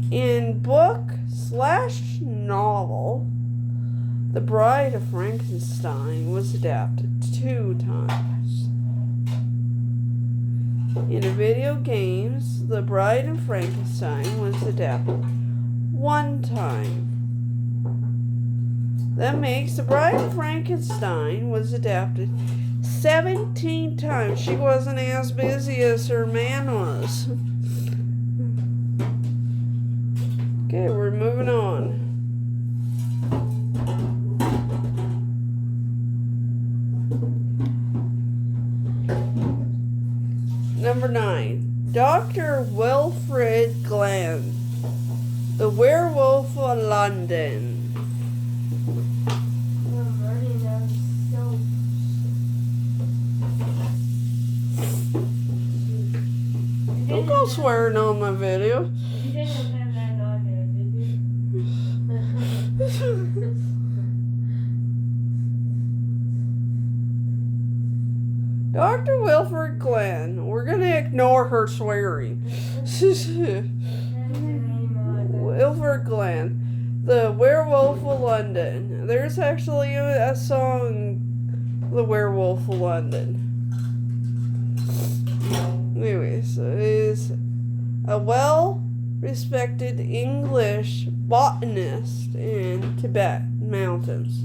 In book/novel, The Bride of Frankenstein was adapted 2 times. In the video games, The Bride of Frankenstein was adapted 1 time. That makes The Bride of Frankenstein was adapted 17 times. She wasn't as busy as her man was. Okay, we're moving on. Number 9. Dr. Wilfrid Glenn, The Werewolf of London. Don't go swearing on my video. You didn't have that on there, did you? Dr. Wilfrid Glenn. We're going to ignore her swearing. Wilfrid Glenn, The Werewolf of London. There's actually a song, The Werewolf of London. Anyways, it is a well-respected English botanist in Tibet mountains,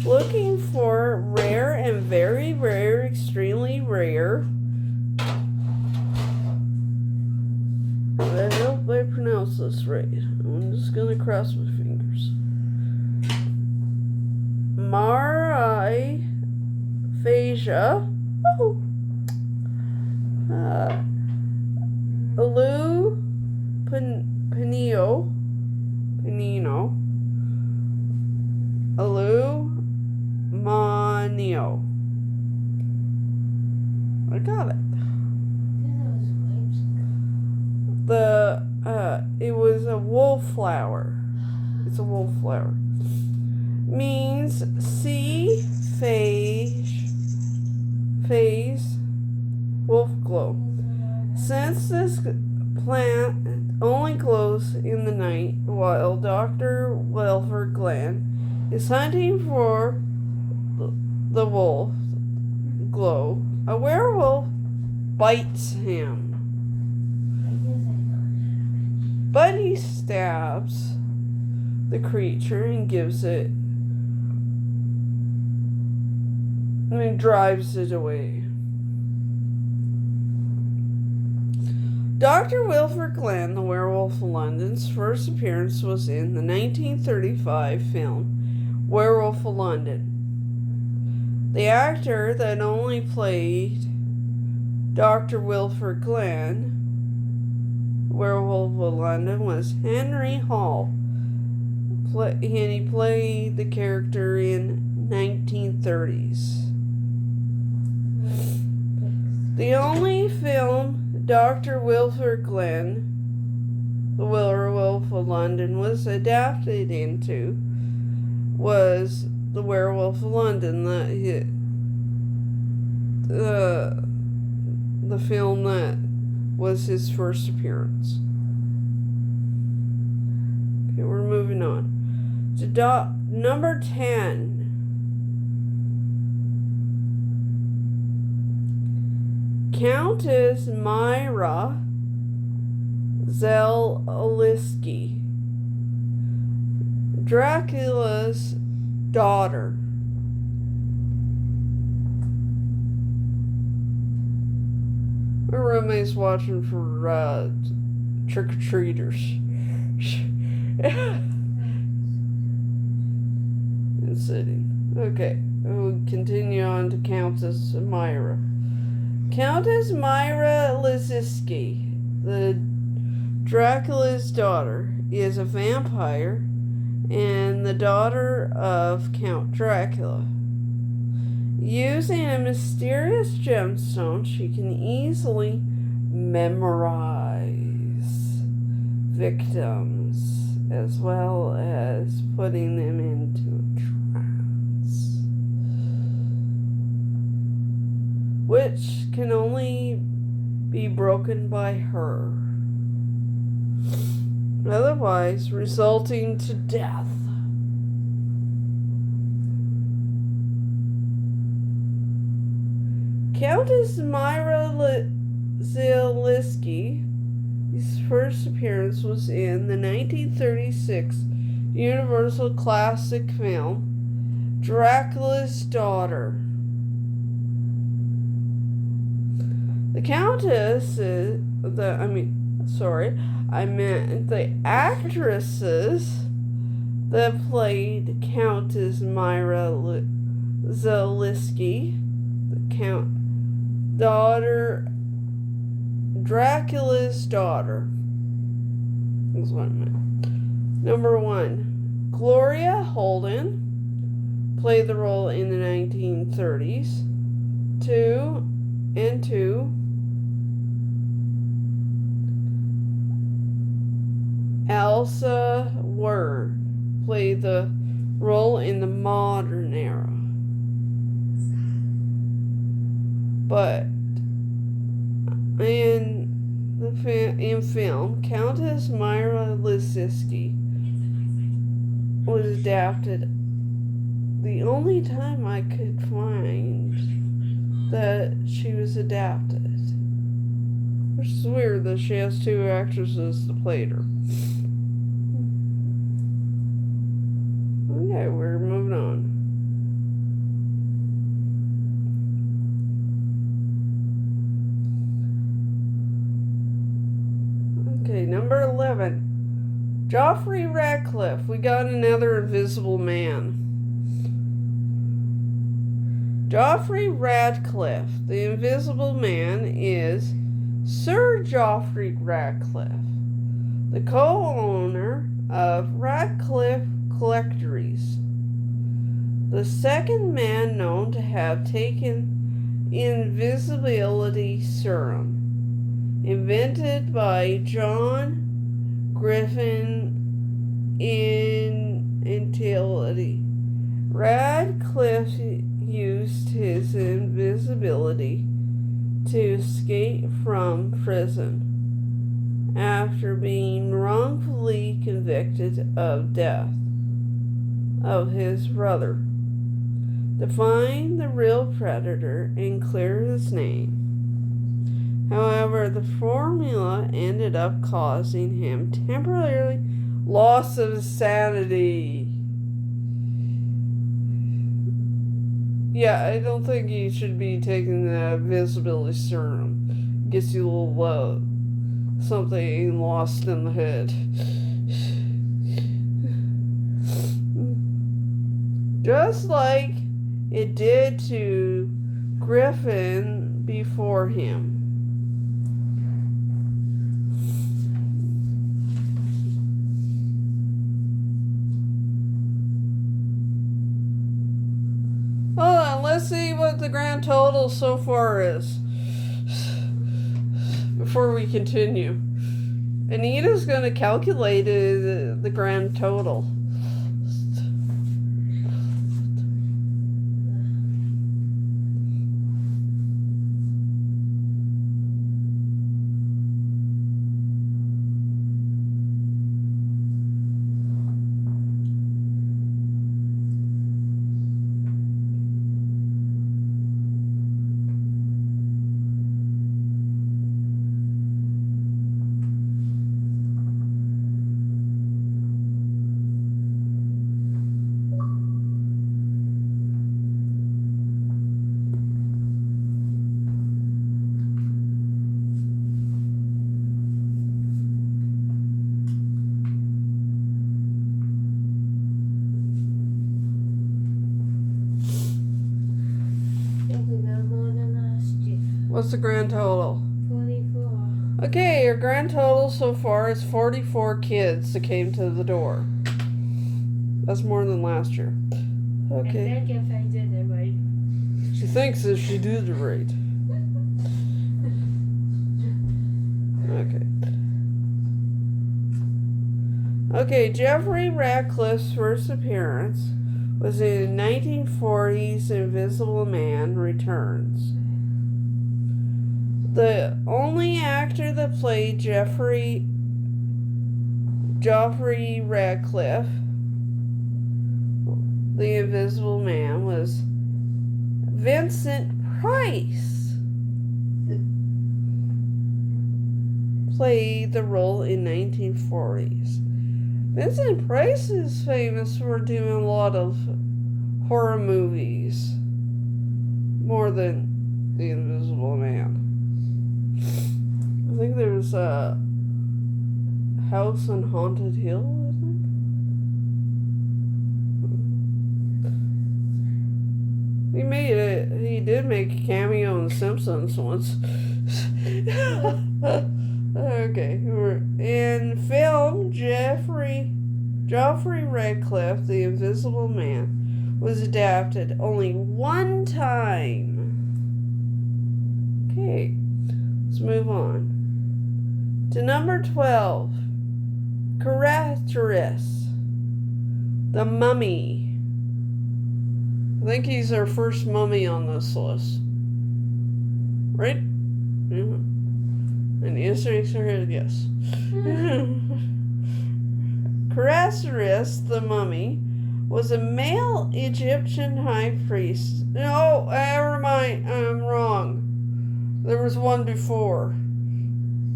looking for rare and very rare, extremely rare. I hope I pronounce this right. I'm just gonna cross my fingers. Mariphasia. Woohoo! Alu Penino. Alu Manio. I got it. It was a wallflower. It's a wallflower. Means sea phase wolf glow. Since this plant only glows in the night, while Dr. Wilfrid Glenn is hunting for the wolf glow, a werewolf bites him. But he stabs the creature and gives it, and drives it away. Dr. Wilfrid Glenn, The Werewolf of London's first appearance was in the 1935 film Werewolf of London. The actor that only played Dr. Wilfrid Glenn, Werewolf of London, was Henry Hall, and he played the character in 1930s. The only film Dr. Wilfrid Glenn, The Werewolf of London, was adapted into was The Werewolf of London, the film that was his first appearance. Okay, we're moving on to number 10. Countess Myra Zelinsky, Dracula's daughter. My roommate's watching for trick-or-treaters. And sitting. Okay, we'll continue on to Countess Myra. Countess Myra Zelinsky, the Dracula's daughter, is a vampire and the daughter of Count Dracula. Using a mysterious gemstone, she can easily memorize victims as well as putting them into a trance, which can only be broken by her, otherwise resulting to death. Countess Myra Zelinsky's first appearance was in the 1936 Universal classic film Dracula's Daughter. The actresses that played Countess Myra Zelinsky, daughter, Dracula's daughter. That's what I meant. Number 1, Gloria Holden played the role in the 1930s. 2, Elsa Word played the role in the modern era. But in film, Countess Myra Lisinski was adapted. The only time I could find that she was adapted, which is weird that she has 2 actresses that played her. Okay, we're moving on. Okay, number 11. Joffrey Ratcliffe. We got another invisible man. Joffrey Ratcliffe. The invisible man is Sir Joffrey Ratcliffe, the co-owner of Ratcliffe Collectories, the second man known to have taken invisibility serum, invented by John Griffin in Intility. Radcliffe used his invisibility to escape from prison after being wrongfully convicted of death of his brother, to find the real predator and clear his name. However, the formula ended up causing him temporary loss of sanity. Yeah, I don't think you should be taking the invisibility serum. Gets you a little something lost in the head. Just like it did to Griffin before him. Hold on, let's see what the grand total so far is before we continue. Anita's going to calculate the grand total. What's the grand total? 44. Okay, your grand total so far is 44 kids that came to the door. That's more than last year. Okay. I think if I did it right. She thinks if she did it right. Okay, Jeffrey Ratcliffe's first appearance was in 1940's Invisible Man Returns. The only actor that played Joffrey Ratcliffe, the Invisible Man, was Vincent Price. Played the role in 1940s. Vincent Price is famous for doing a lot of horror movies, more than The Invisible Man. I think there's a House on Haunted Hill, I think. He did make a cameo in The Simpsons once. Okay. In film, Joffrey Redcliffe, The Invisible Man, was adapted only one time. Okay, let's move on to number 12. Carathorus, the Mummy. I think he's our first mummy on this list. Right? And the answer is yes. Carathorus, the Mummy, was a male Egyptian high priest. No, never mind. I'm wrong. There was one before.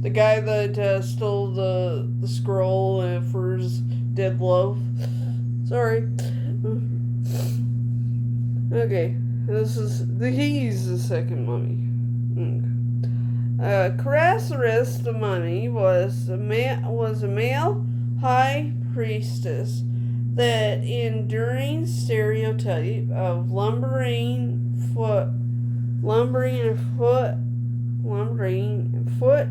The guy that stole the scroll for his dead love. Sorry. Okay, he's the second mummy. Carathorus, the Mummy, was a male high priestess that enduring stereotype of lumbering foot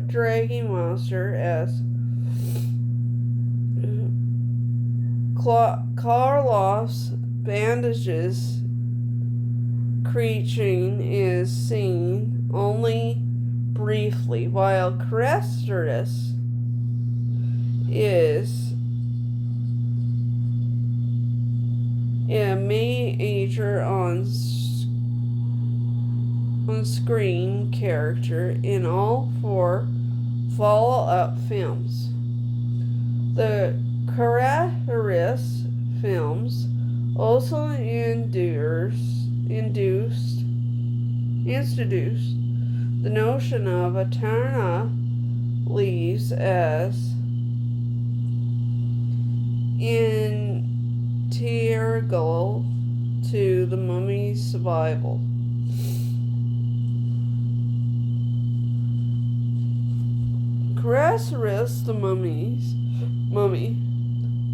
dragging monster as Karloff's bandages creature is seen only briefly, while Carathorus is a major on-screen character in all 4 follow-up films. The Carathorus films also introduced the notion of Eterna leaves as integral to the mummy's survival. Carathorus, the Mummy,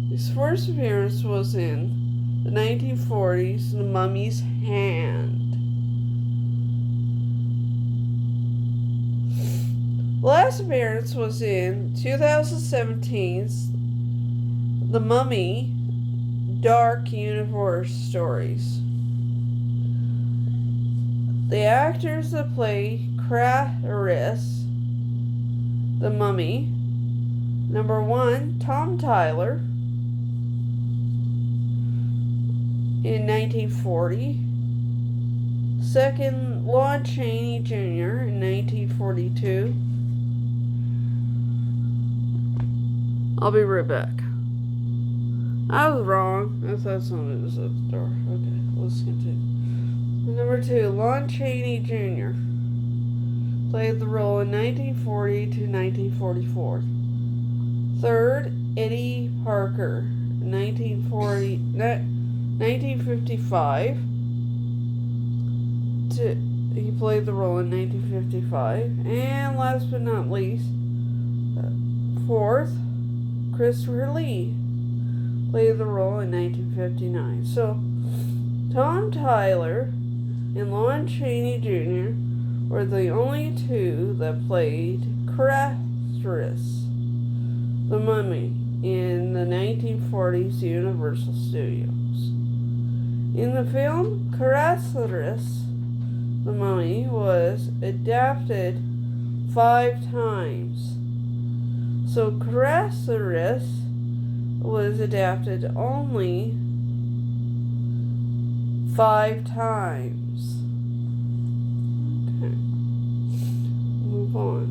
his first appearance was in the 1940s, The Mummy's Hand. The last appearance was in 2017's The Mummy Dark Universe Stories. The actors that play Carathorus, the Mummy: number 1, Tom Tyler in 1940. Second, Lon Chaney Jr. in 1942. I'll be right back. I was wrong. I thought someone was at the door. Okay, let's continue. Number 2, Lon Chaney Jr. played the role in 1940 to 1944. Third, Eddie Parker, 1955. He played the role in 1955. And last but not least, fourth, Christopher Lee played the role in 1959. So, Tom Tyler and Lon Chaney Jr. were the only 2 that played Carathorus, the Mummy, in the 1940s Universal Studios. In the film, Carathorus, the Mummy, was adapted 5 times. So Carathorus was adapted only 5 times. Okay. Move on.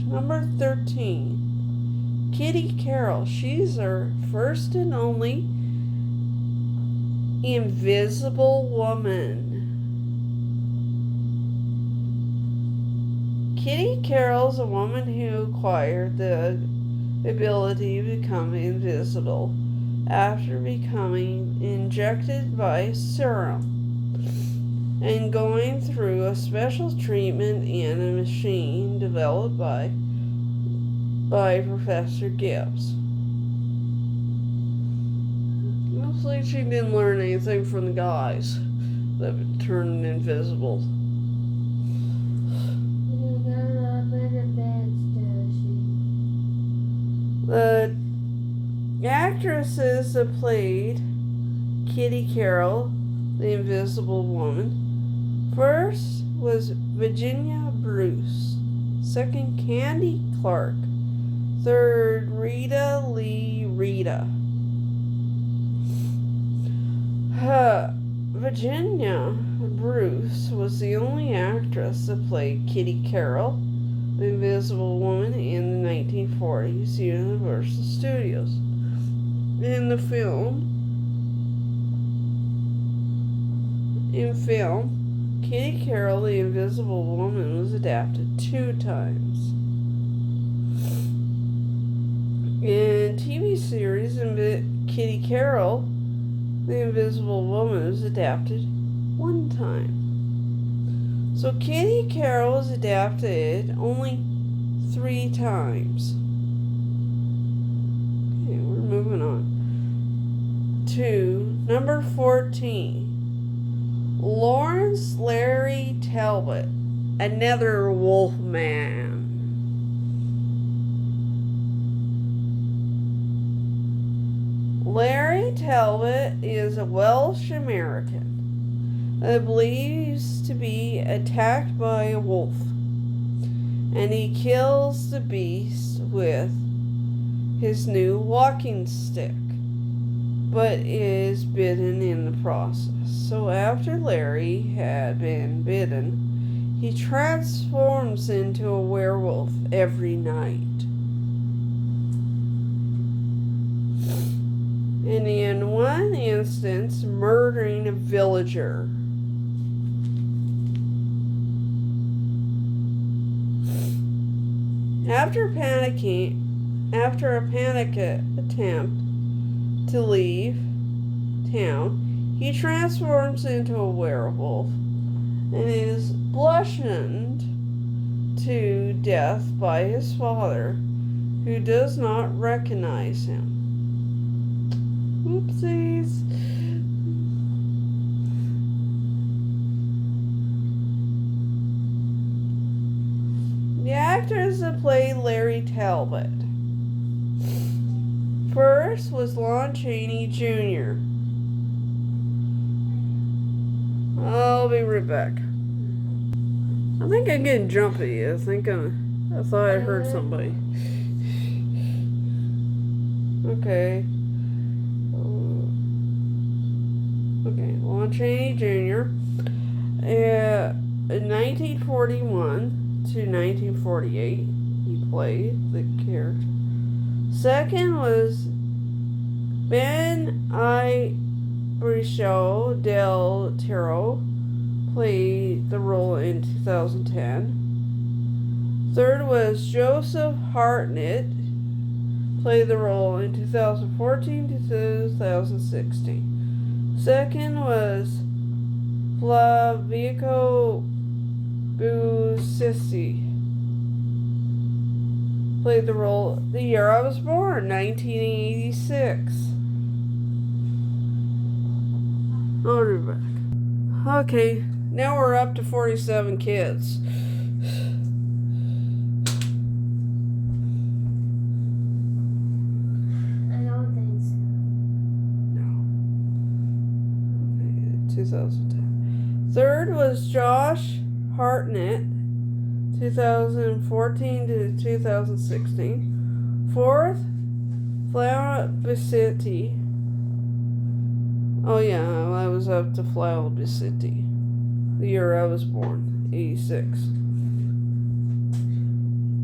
Number 13. Kitty Carroll. She's our first and only invisible woman. Kitty Carroll's a woman who acquired the ability to become invisible after becoming injected by serum and going through a special treatment in a machine developed by Professor Gibbs. Looks like she didn't learn anything from the guys. that turned invisible. You got up in the bed, Stacy. The actresses that played Kitty Carroll, the Invisible Woman, first was Virginia Bruce, second Candy Clark, third Rita Lee Rita. Virginia Bruce was the only actress that played Kitty Carroll, the Invisible Woman, in the 1940s Universal Studios. In film, Kitty Carroll, the Invisible Woman, was adapted 2 times. In TV series, Kitty Carroll, the Invisible Woman, was adapted 1 time. So Kitty Carroll was adapted only 3 times. Okay, we're moving on to number 14. Lawrence Larry Talbot, another Wolfman. Larry Talbot is a Welsh American that believes to be attacked by a wolf, and he kills the beast with his new walking stick, but is bitten in the process. So after Larry had been bitten, he transforms into a werewolf every night. And in one instance, murdering a villager. After a panic attempt to leave town, he transforms into a werewolf and is bludgeoned to death by his father, who does not recognize him. Oopsies. The actors that played Larry Talbot. First was Lon Chaney Jr. I'll be right back. I think I'm getting jumpy. I thought I heard somebody. Okay. Lon Chaney Jr. In 1941 to 1948, he played the character. Second was Ben Briscoe del Toro, played the role in 2010. Third was Joseph Hartnett, played the role in 2014 to 2016. Second was Flavico Busisi, played the role the year I was born, 1986. I'll be back. Okay, now we're up to 47 kids. I don't think so. No. Okay, 2010. Third was Josh Hartnett, 2014 to 2016. Fourth, Flower Bissetti. Oh yeah, I was up to Flower Bissetti, the year I was born, 86.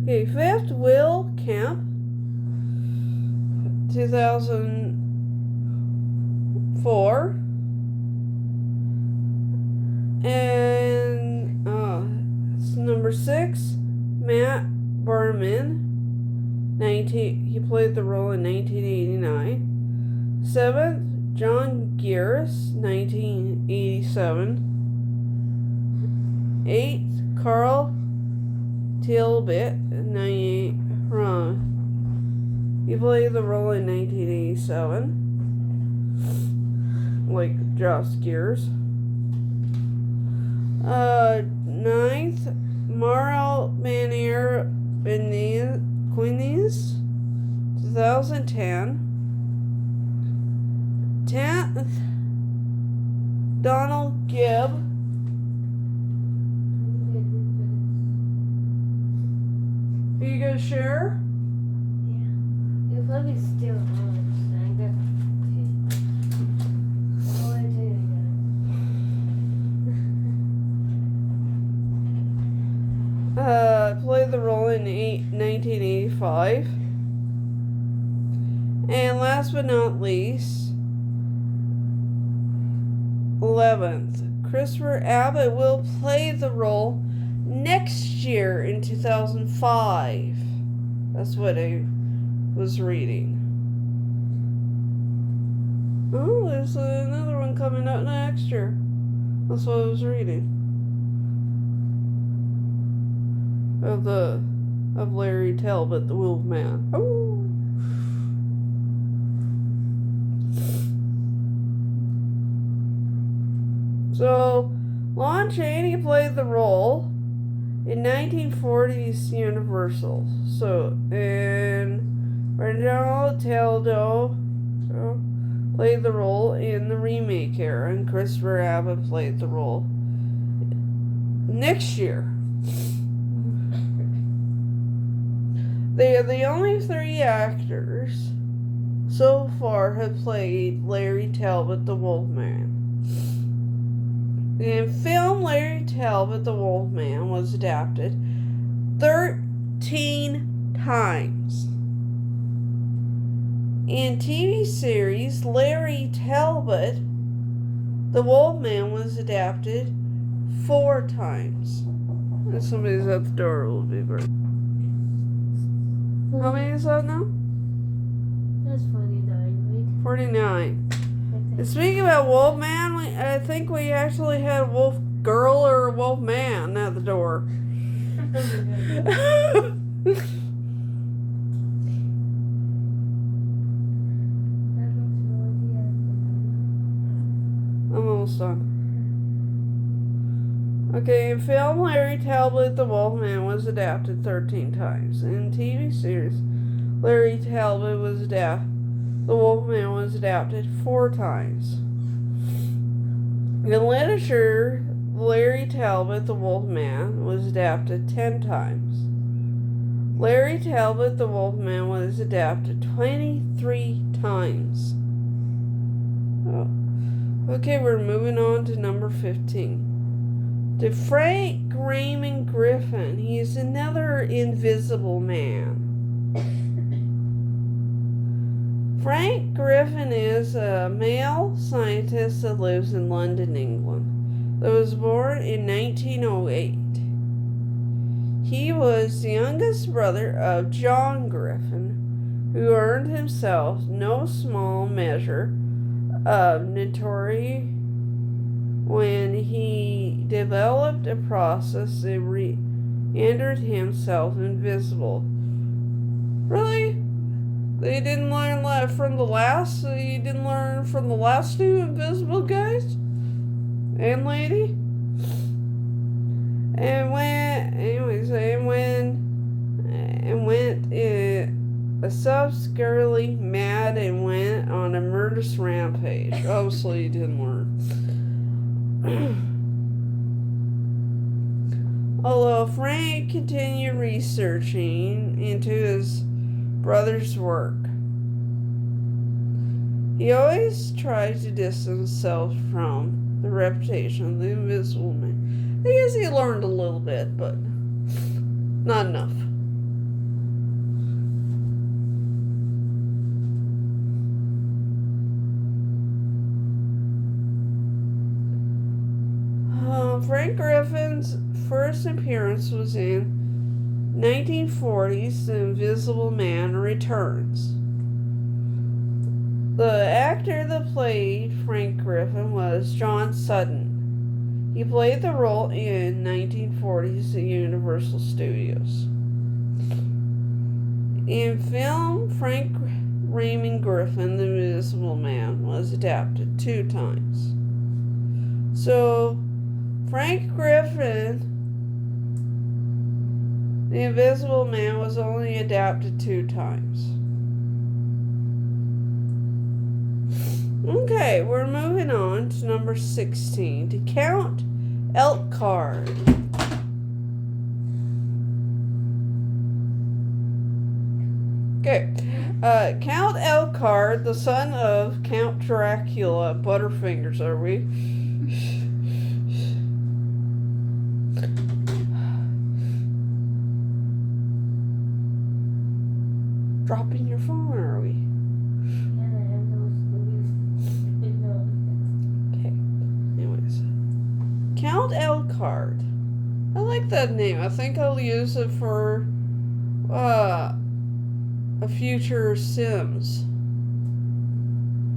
Okay, fifth, Will Kemp, 2004. And number 6, Matt Berman, he played the role in 1989. 7th, John Gieris, 1987. 8th, Carl Tilbit, 98. He played the role in 1987, like Josh Gieris. Ninth, Mario Manier Queenies, 2010. 10th, Donald Gibb. Are you gonna share? Yeah. You'll probably steal all of this. Oh, I do. Played the role in 1985. And last but not least, 11th, Christopher Abbott will play the role next year in 2005. That's what I was reading. Oh, there's another one coming up next year. That's what I was reading. Of Larry Talbot, the Wolfman. Oh. So, Lon Chaney played the role in 1940s Universal. So, and Reginald Taldo played the role in the remake era, and Christopher Abbott played the role next year. They are the only three actors so far have played Larry Talbot the Wolfman. In film, Larry Talbot the Wolfman was adapted 13 times. In TV series, Larry Talbot the Wolfman was adapted 4 times. If somebody's at the door, it will be very. How many is that now? That's 49, 49. right? And speaking about Wolfman, I think we actually had a wolf girl or a wolf man at the door. I'm almost done. Okay, in film, Larry Talbot the Wolfman was adapted 13 times. In TV series, Larry Talbot was adapted. The Wolfman was adapted 4 times. In literature, Larry Talbot the Wolfman was adapted 10 times. Larry Talbot the Wolfman was adapted 23 times. Oh. Okay, we're moving on to number 15. To Frank Raymond Griffin. He is another invisible man. Frank Griffin is a male scientist that lives in London, England, that was born in 1908. He was the youngest brother of John Griffin, who earned himself no small measure of notoriety when he developed a process that rendered himself invisible. Really? They didn't learn that from the last. So you didn't learn from the last 2 invisible guys and lady. And went obscurely mad and went on a murderous rampage. Obviously, he didn't learn. Although Frank continued researching into his brother's work, he always tried to distance himself from the reputation of the Invisible Man. I guess he learned a little bit, but not enough. Frank Griffin's first appearance was in 1940's The Invisible Man Returns. The actor that played Frank Griffin was John Sutton. He played the role in 1940's Universal Studios. In film, Frank Raymond Griffin, The Invisible Man, was adapted 2 times. So, Frank Griffin, The Invisible Man, was only adapted 2 times. Okay, we're moving on to number 16, to Count Elkhart. Okay, Count Elkhart, the son of Count Dracula. Butterfingers, are we? Dropping your phone, are we? Okay, anyways. Count Elkhart. I like that name. I think I'll use it for a future Sims.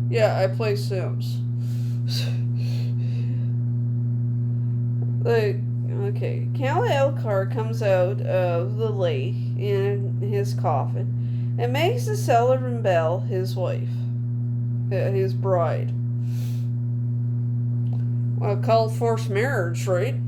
Yeah, I play Sims. Okay, Count Elkhart comes out of the lake in his coffin and makes Sullivan Bell his wife, his bride. Well, called forced marriage, right?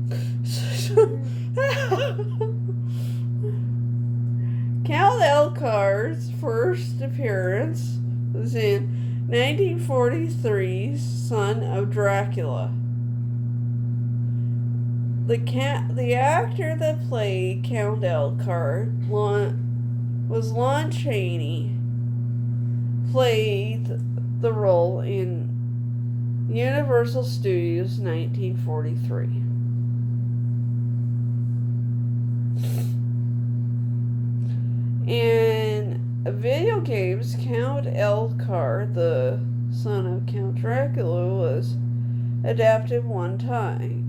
Count Elkhart's first appearance was in 1943's Son of Dracula. The actor that played Count Elkhart was Lon Chaney. Played the role in Universal Studios 1943. In video games, Count Elkhart, the son of Count Dracula, was adapted 1 time.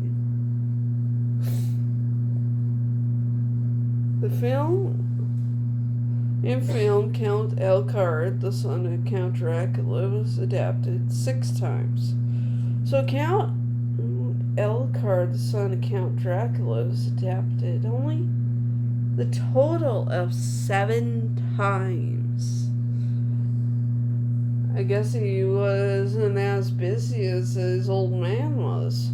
In film, Count Elkhart, the son of Count Dracula, was adapted 6 times. So Count Elkhart, the son of Count Dracula, was adapted only the total of 7 times. I guess he wasn't as busy as his old man was.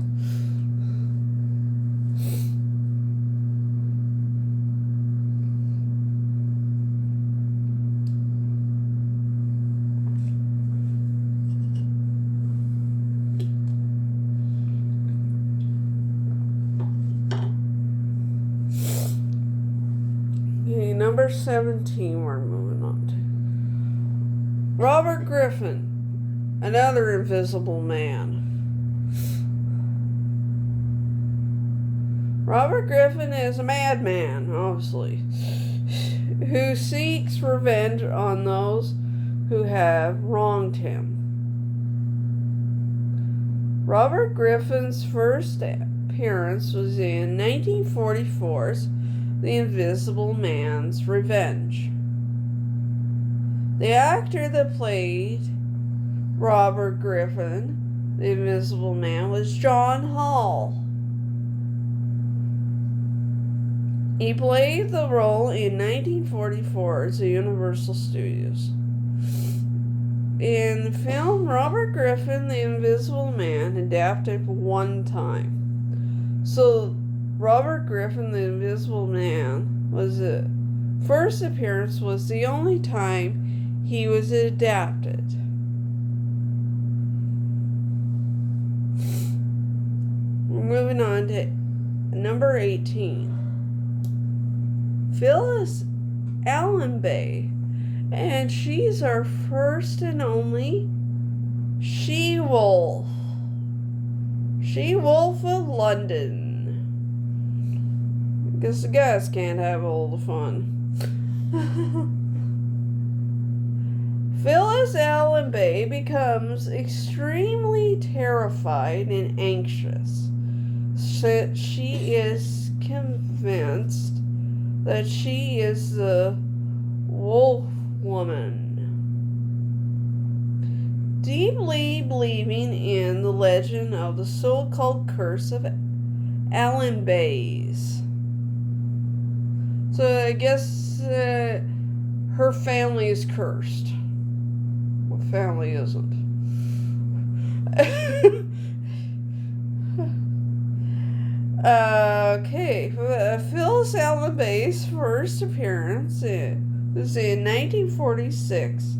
Number 17 we're moving on to. Robert Griffin, another invisible man. Robert Griffin is a madman, obviously, who seeks revenge on those who have wronged him. Robert Griffin's first appearance was in 1944's The Invisible Man's Revenge. The actor that played Robert Griffin, the Invisible Man, was John Hall. He played the role in 1944's The Universal Studios. In the film, Robert Griffin, the Invisible Man, adapted 1 time. So Robert Griffin, the Invisible Man, was the first appearance was the only time he was adapted. We're moving on to number 18. Phyllis Allenby, and she's our first and only She-Wolf. She-Wolf of London. Guess the guys can't have all the fun. Phyllis Allenby becomes extremely terrified and anxious. She is convinced that she is the Wolf Woman, deeply believing in the legend of the so-called curse of Allenby's. So I guess her family is cursed. What family isn't? Okay, Phyllis Allen Bay's first appearance was in 1946.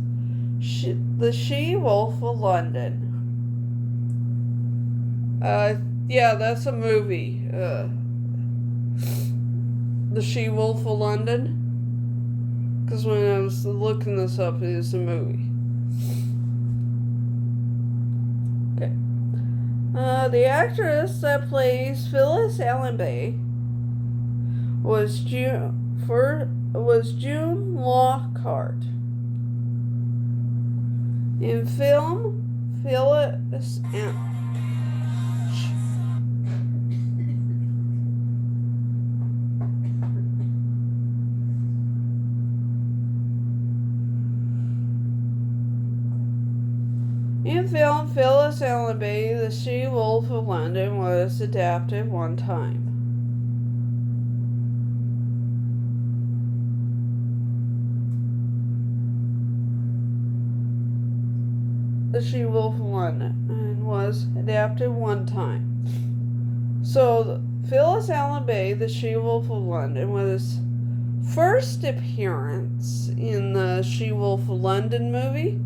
The She-Wolf of London. Yeah, that's a movie. The She-Wolf of London. Because when I was looking this up, it is a movie. Okay. The actress that plays Phyllis Allen Bay was June Lockhart. In film, Phyllis Allen Bay, The She-Wolf of London was adapted one time. The She-Wolf of London was adapted one time. So, Phyllis Allen Bay, The She-Wolf of London, was first appearance in the She-Wolf of London movie.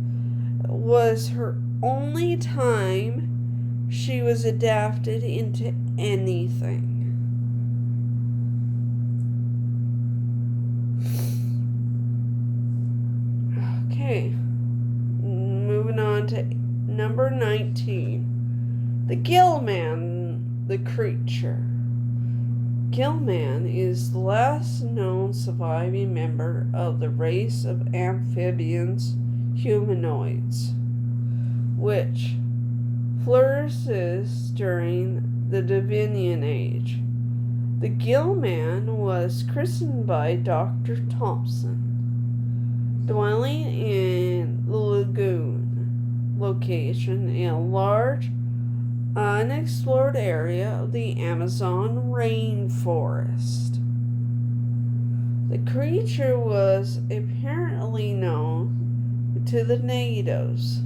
Was her only time she was adapted into anything. Okay, moving on to number 19. The Gillman, the creature. Gillman is the last known surviving member of the race of amphibians humanoids, which flourishes during the Devonian Age. The Gillman was christened by Dr. Thompson, dwelling in the lagoon location in a large, unexplored area of the Amazon rainforest. The creature was apparently known to the natives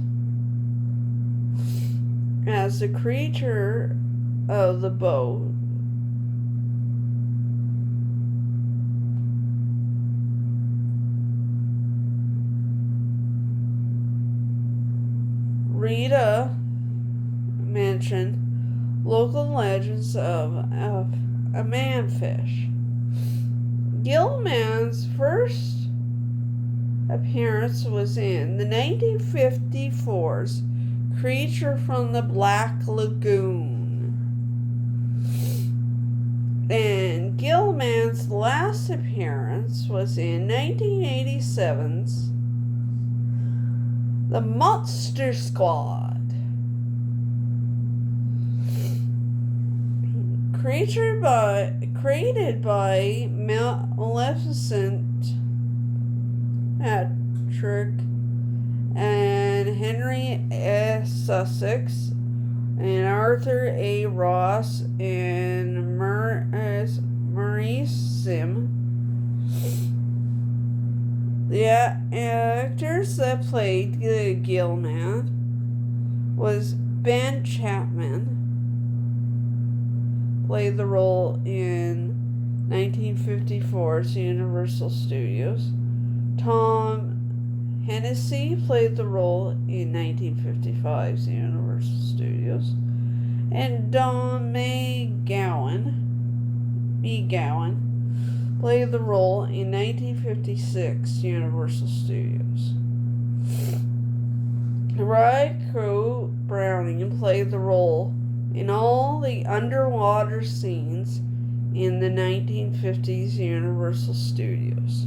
as the creature of the boat. Rita mentioned local legends of a manfish. Gillman's first appearance was in the 1954's Creature from the Black Lagoon. And Gillman's last appearance was in 1987's The Monster Squad. Created by Maleficent Patrick and Henry S. Sussex and Arthur A. Ross and Maurice Sim. The actors that played the Gillman was Ben Chapman, played the role in 1954's Universal Studios. Tom Hennessy played the role in 1955's Universal Studios. And Don McGowan played the role in 1956 Universal Studios. Rycrow Browning played the role in all the underwater scenes in the 1950s Universal Studios.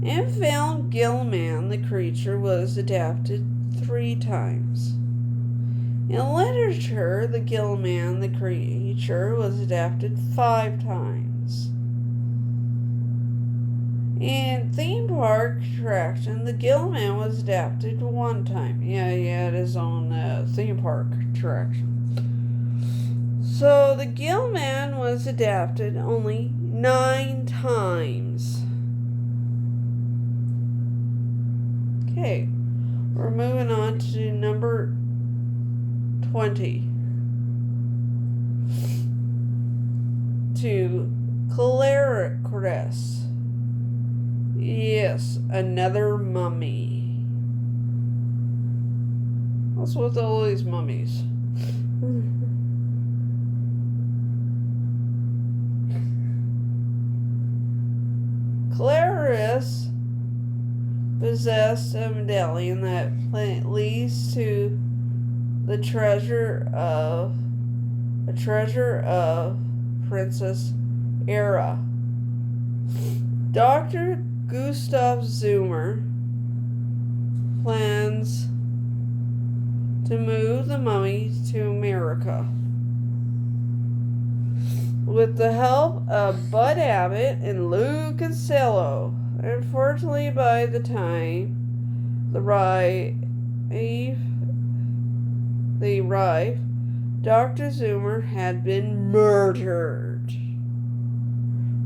In film, Gillman the creature was adapted 3 times. In literature, the Gillman the creature was adapted 5 times. In theme park attraction, the Gillman was adapted 1 time. Yeah, he had his own theme park attraction. So the Gillman was adapted only 9 times. Okay, we're moving on to number 20. to Clarus. Yes, another mummy. What's with all these mummies? Clarus possessed a medallion that leads to a treasure of Princess Era. Dr. Gustav Zoomer plans to move the mummy to America. With the help of Bud Abbott and Lou Costello. Unfortunately, by the time they arrived, Dr. Zoomer had been murdered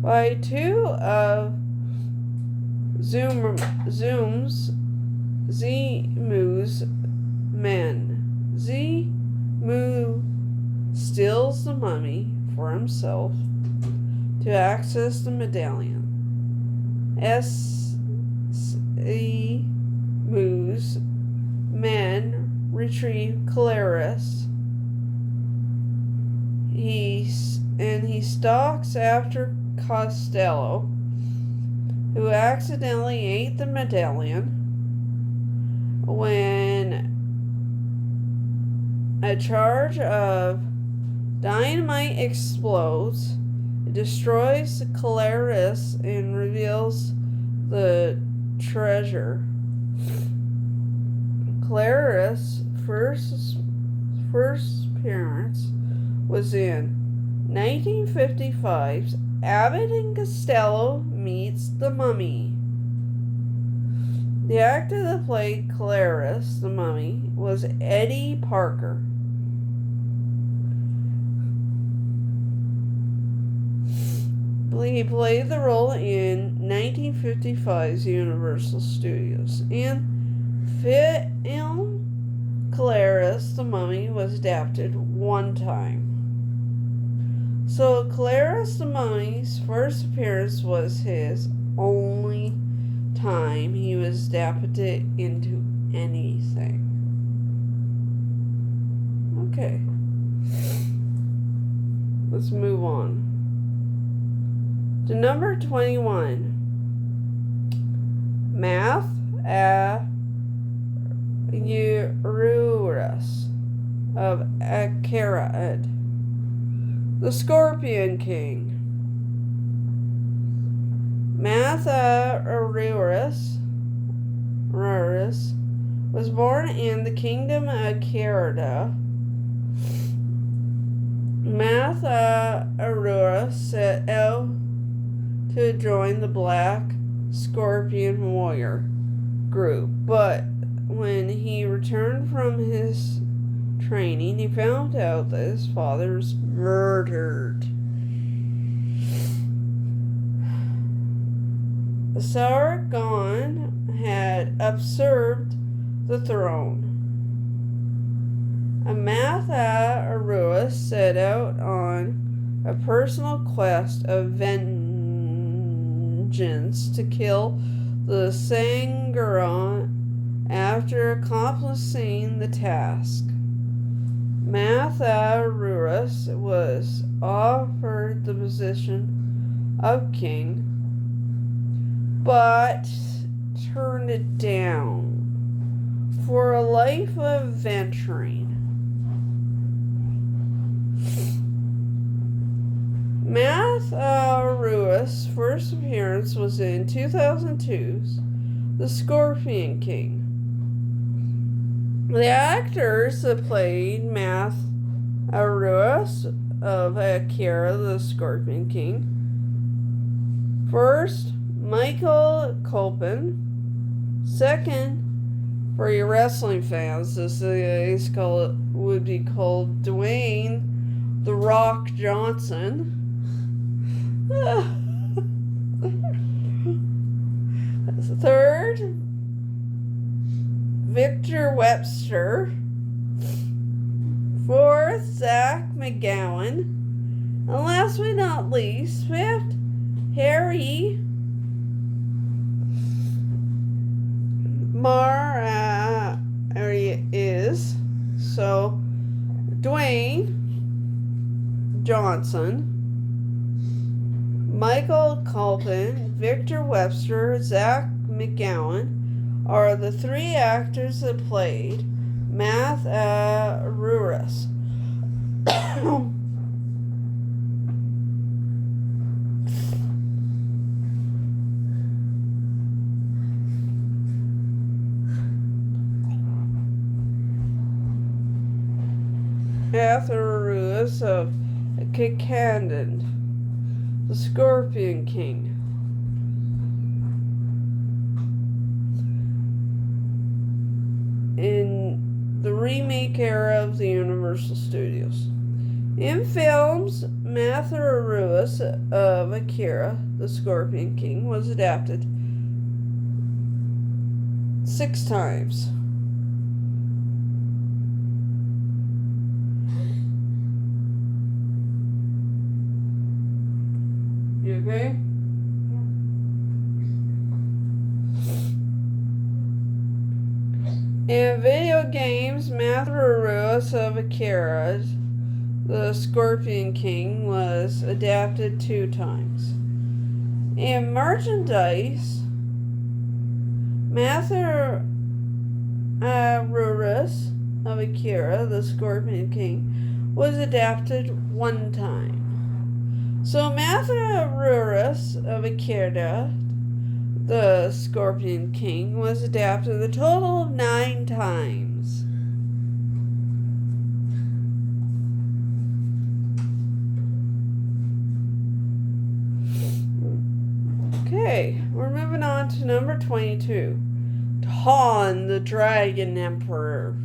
by two of Zoomer's men. Zemu steals the mummy for himself to access the medallion. Zemu's men retrieve Clarus. He stalks after Costello, who accidentally ate the medallion. When a charge of dynamite explodes, it destroys Clarus and reveals the treasure. Clarus' first appearance was in 1955's Abbott and Costello Meets the Mummy. The actor that played Clarus the Mummy was Eddie Parker. He played the role in 1955's Universal Studios. In film, Clarus the Mummy was adapted one time. So Clarus the Mummy's first appearance was his only time he was adapted into anything. Okay. Let's move on. To number 21. Math-Aurus of Acherad, the Scorpion King. Math-Aurus was born in the kingdom of Acherad. Math-Aurus set out to join the Black Scorpion Warrior group, but when he returned from his training, he found out that his father was murdered. Sargon had usurped the throne. Math-Aurus set out on a personal quest of vengeance to kill the Sangaron. After accomplishing the task, Math-Aurus was offered the position of king, but turned it down for a life of venturing. Math-Aurus' first appearance was in 2002's The Scorpion King. The actors that played Math-Aurus of Acherad, the Scorpion King. First, Michael Colpin. Second, for your wrestling fans, this would be called Dwayne The Rock Johnson. Third, Victor Webster. Fourth, Zach McGowan. And last but not least, we have Harry is so Dwayne Johnson, Michael Culpin, Victor Webster, Zach McGowan are the three actors that played Math Ruris. Atharus of Kikandin, the Scorpion King. In the remake era of the Universal Studios. In films, Matharuas of Akira, the Scorpion King, was adapted 6 times. You okay? In video games, Matharuas of Akira, the Scorpion King, was adapted 2 times. In merchandise, Matharuas of Akira, the Scorpion King, was adapted 1 time. So Matharuas of Akira, the Scorpion King, was adapted a total of 9 times. Okay, we're moving on to number 22. Han, the Dragon Emperor.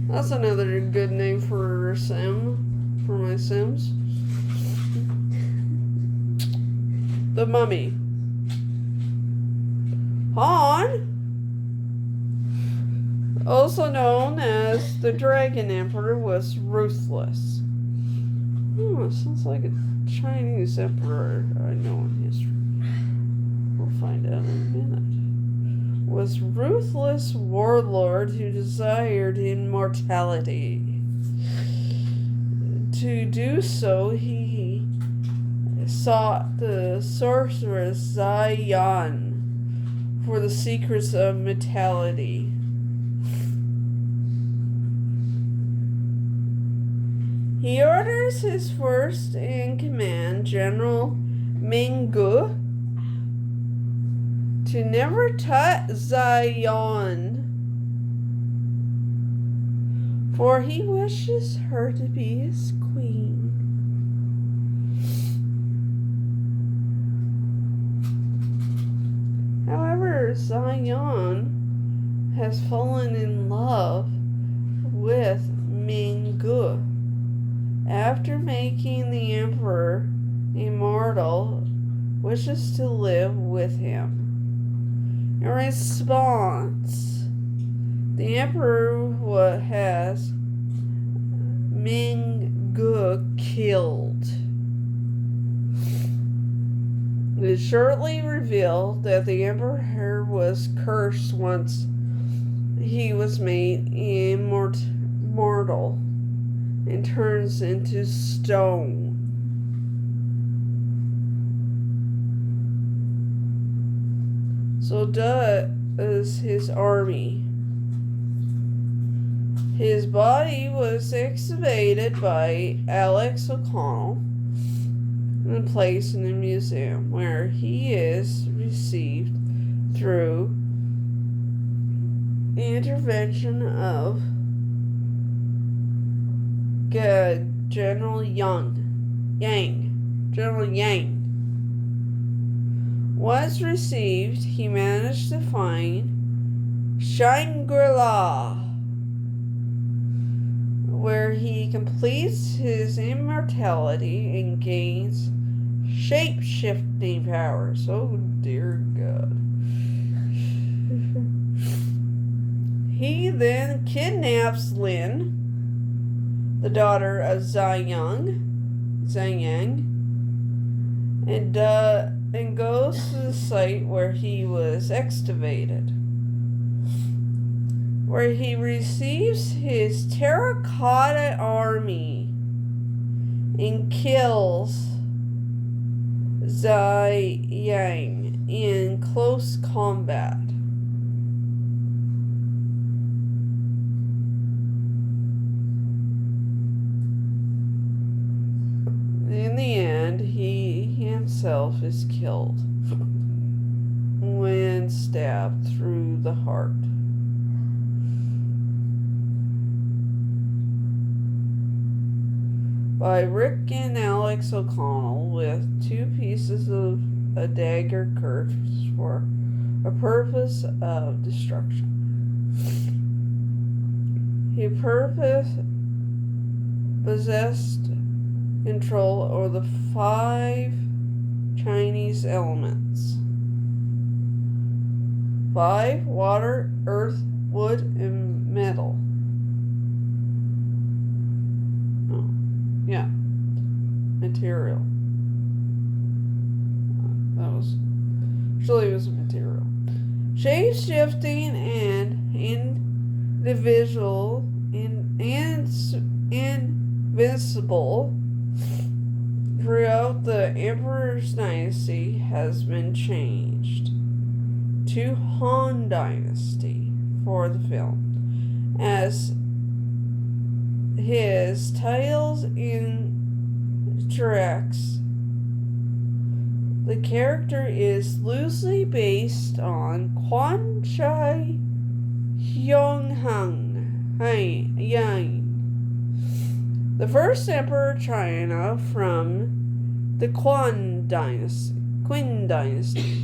That's another good name for Sim, for my Sims. The Mummy. Han, also known as the Dragon Emperor, was ruthless. Sounds like a Chinese emperor I know in history. We'll find out in a minute. Was ruthless warlord who desired immortality. To do so, he sought the sorceress Zion for the secrets of mortality. He orders his first in command, General Minggu, to never touch Zion, for he wishes her to be his queen. However, Zion has fallen in love with Minggu. After making the emperor immortal, wishes to live with him. In response, the emperor has Minggu killed. It is shortly revealed that the emperor was cursed once he was made immortal and turns into stone. So does his army. His body was excavated by Alex O'Connell and placed in a museum where he is received through the intervention of General Yang. Once received, he managed to find Shangri-La, where he completes his immortality and gains shape-shifting powers. Oh dear God. He then kidnaps Lin, the daughter of Zhang Yang, and goes to the site where he was excavated, where he receives his terracotta army and kills Zai Yang in close combat. In the end, he himself is killed when stabbed through the heart. By Rick and Alex O'Connell, with 2 pieces of a dagger cursed for a purpose of destruction. He possessed control over the 5 Chinese elements: 5, water, earth, wood, and metal. Yeah, material. That was actually, it was a material. Shape-shifting and individual and invincible throughout the Emperor's Dynasty has been changed to Han Dynasty for the film, as his titles interacts. The character is loosely based on Quan Chi Yang, the first emperor of China from the Qin Dynasty.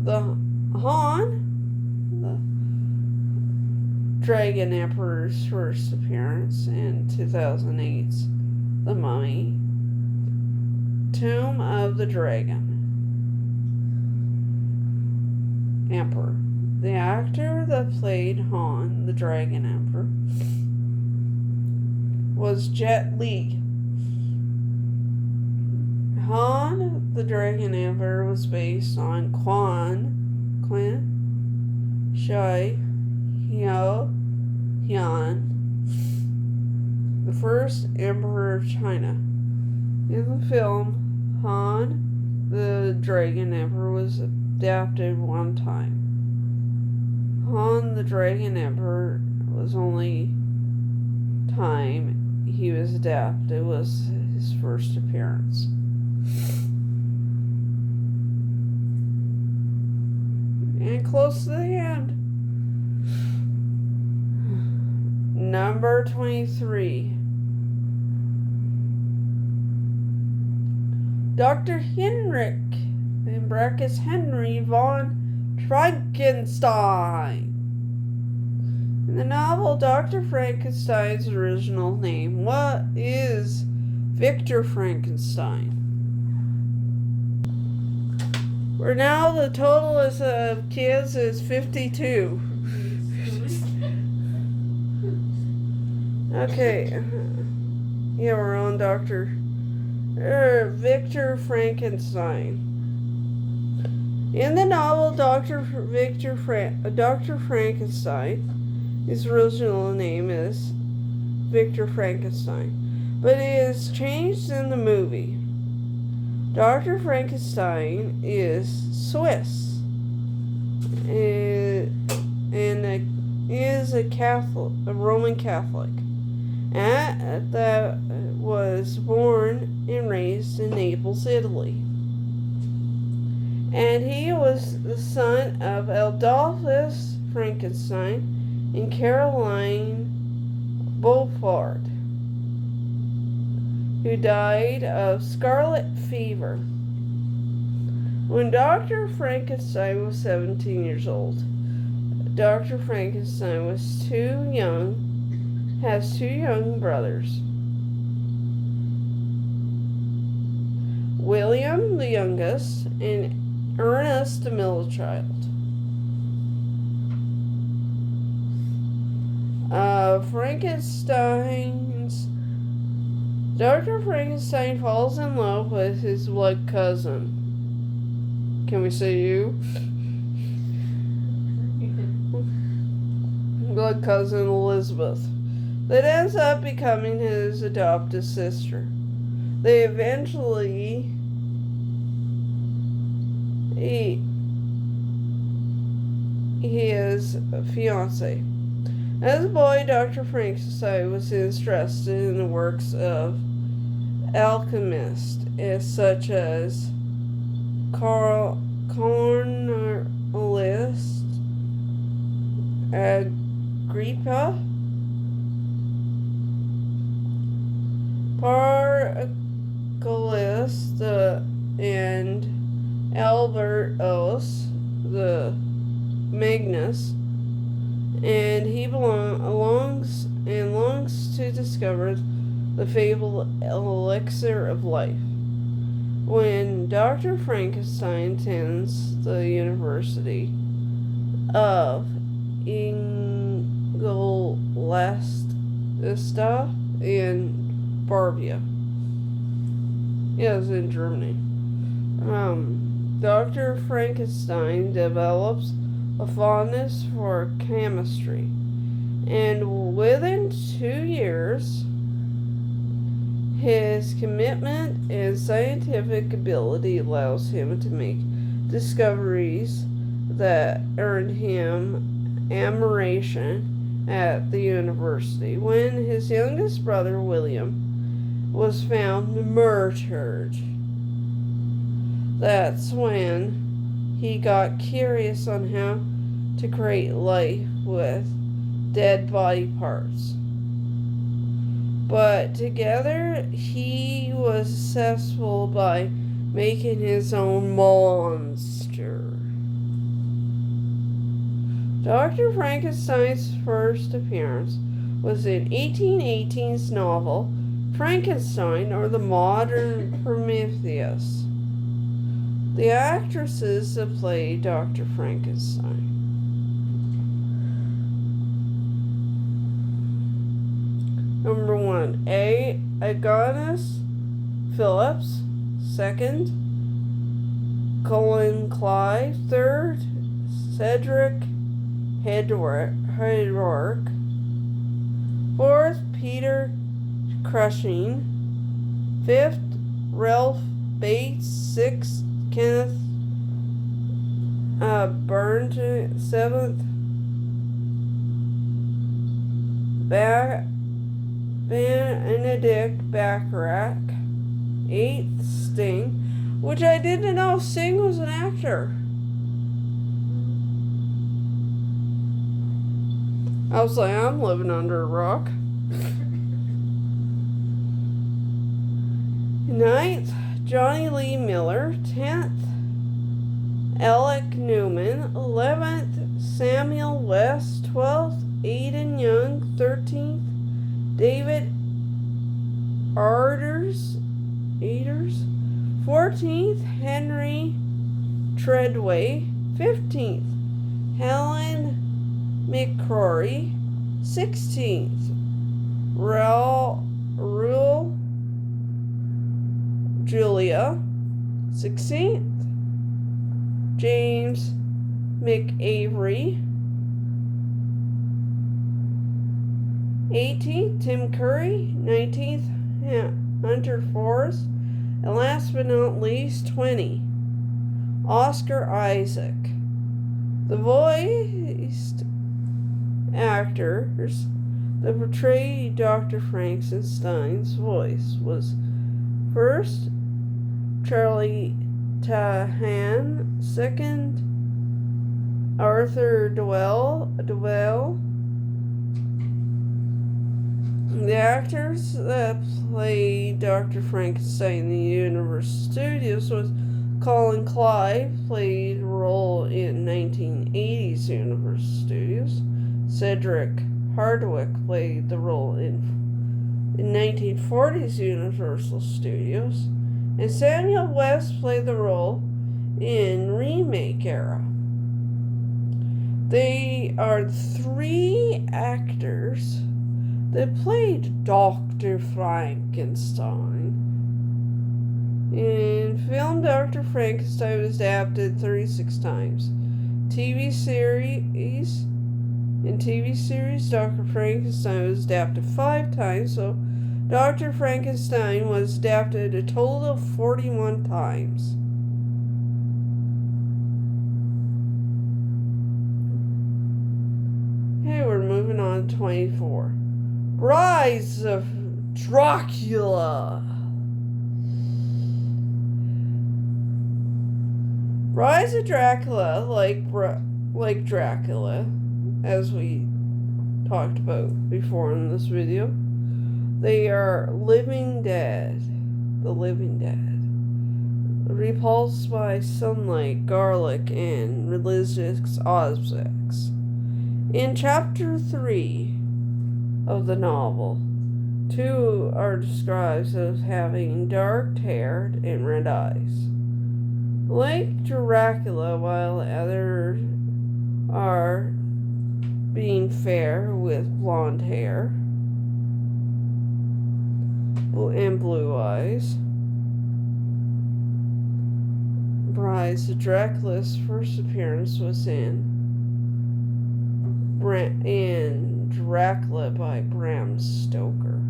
The Han, the Dragon Emperor's first appearance in 2008's The Mummy, Tomb of the Dragon Emperor. The actor that played Han, the Dragon Emperor, was Jet Li. Han, the Dragon Emperor, was based on Quan Shi Huan, the first emperor of China. In the film, Han, the Dragon Emperor, was adapted 1 time. Han, the Dragon Emperor, was only time he was adapted was his first appearance. And close to the end. Number 23. Dr. Henrik, in brackets Henry von Frankenstein. In the novel, Dr. Frankenstein's original name is Victor Frankenstein. For now, the total of kids is 52. Okay. Yeah, we're on Dr. Victor Frankenstein. In the novel, Dr. Frankenstein, his original name is Victor Frankenstein, but it is changed in the movie. Dr. Frankenstein is Swiss and is a Roman Catholic. That was born and raised in Naples, Italy. And he was the son of Adolphus Frankenstein and Caroline Beaufort, who died of scarlet fever. When Dr. Frankenstein was 17 years old, Dr. Frankenstein has 2 young brothers. William, the youngest, and Ernest, the middle child. Dr. Frankenstein falls in love with his blood cousin. Can we say you? Blood cousin Elizabeth. That ends up becoming his adopted sister. They eventually his fiance. As a boy, Dr. Frankenstein was interested in the works of alchemists such as Cornelius Agrippa, Paracelsus, and Albertus the Magnus, and he longs to discover the fabled elixir of life. When Dr. Frankenstein attends the University of Ingolstadt in Bavaria, yes, in Germany, Dr. Frankenstein develops a fondness for chemistry, and within 2 years, his commitment and scientific ability allows him to make discoveries that earned him admiration at the university. When his youngest brother, William, was found murdered, that's when he got curious on how to create life with dead body parts. But together, he was successful by making his own monster. Dr. Frankenstein's first appearance was in 1818's novel Frankenstein, or the Modern Prometheus. The actresses that played Dr. Frankenstein: number 1, Agnes Phillips. 2nd, Colin Clive. 3rd, Cedric Hedrick. 4th, Peter Cushing. 5th, Ralph Bates. 6th, Kenneth Burns. 7th, Benedict Bacharach. 8th, Sting, which I didn't know Sting was an actor. I was like, I'm living under a rock. 9th, Johnny Lee Miller. 10th, Alec Newman. 11th, Samuel West. 12th, Aidan Young. 13th, David Arders. 14th, Henry Treadway. 15th, Helen McCrory. 16th, Rule Julia. 16th, James McAvery. 18th, Tim Curry. 19th, Hunter Forrest. And last but not least, 20, Oscar Isaac. The voiced actors that portrayed Dr. Frankenstein's voice was: first, Charlie Tahan. 2nd, Arthur Dwell. The actors that played Dr. Frankenstein in the Universal Studios was Colin Clive, played a role in 1980's Universal Studios. Cedric Hardwicke played the role in 1940's Universal Studios. And Samuel West played the role in remake era. They are 3 actors that played Dr. Frankenstein. In film, Dr. Frankenstein was adapted 36 times. In TV series, Dr. Frankenstein was adapted 5 times, so Dr. Frankenstein was adapted a total of 41 times. Okay, we're moving on to 24. Rise of Dracula. Rise of Dracula, like Dracula, as we talked about before in this video, they are living dead. The living dead. Repulsed by sunlight, garlic, and religious objects. In chapter 3 of the novel, 2 are described as having dark hair and red eyes. Like Dracula, while others are being fair with blonde hair and blue eyes. Rise of Dracula's first appearance was in Dracula by Bram Stoker.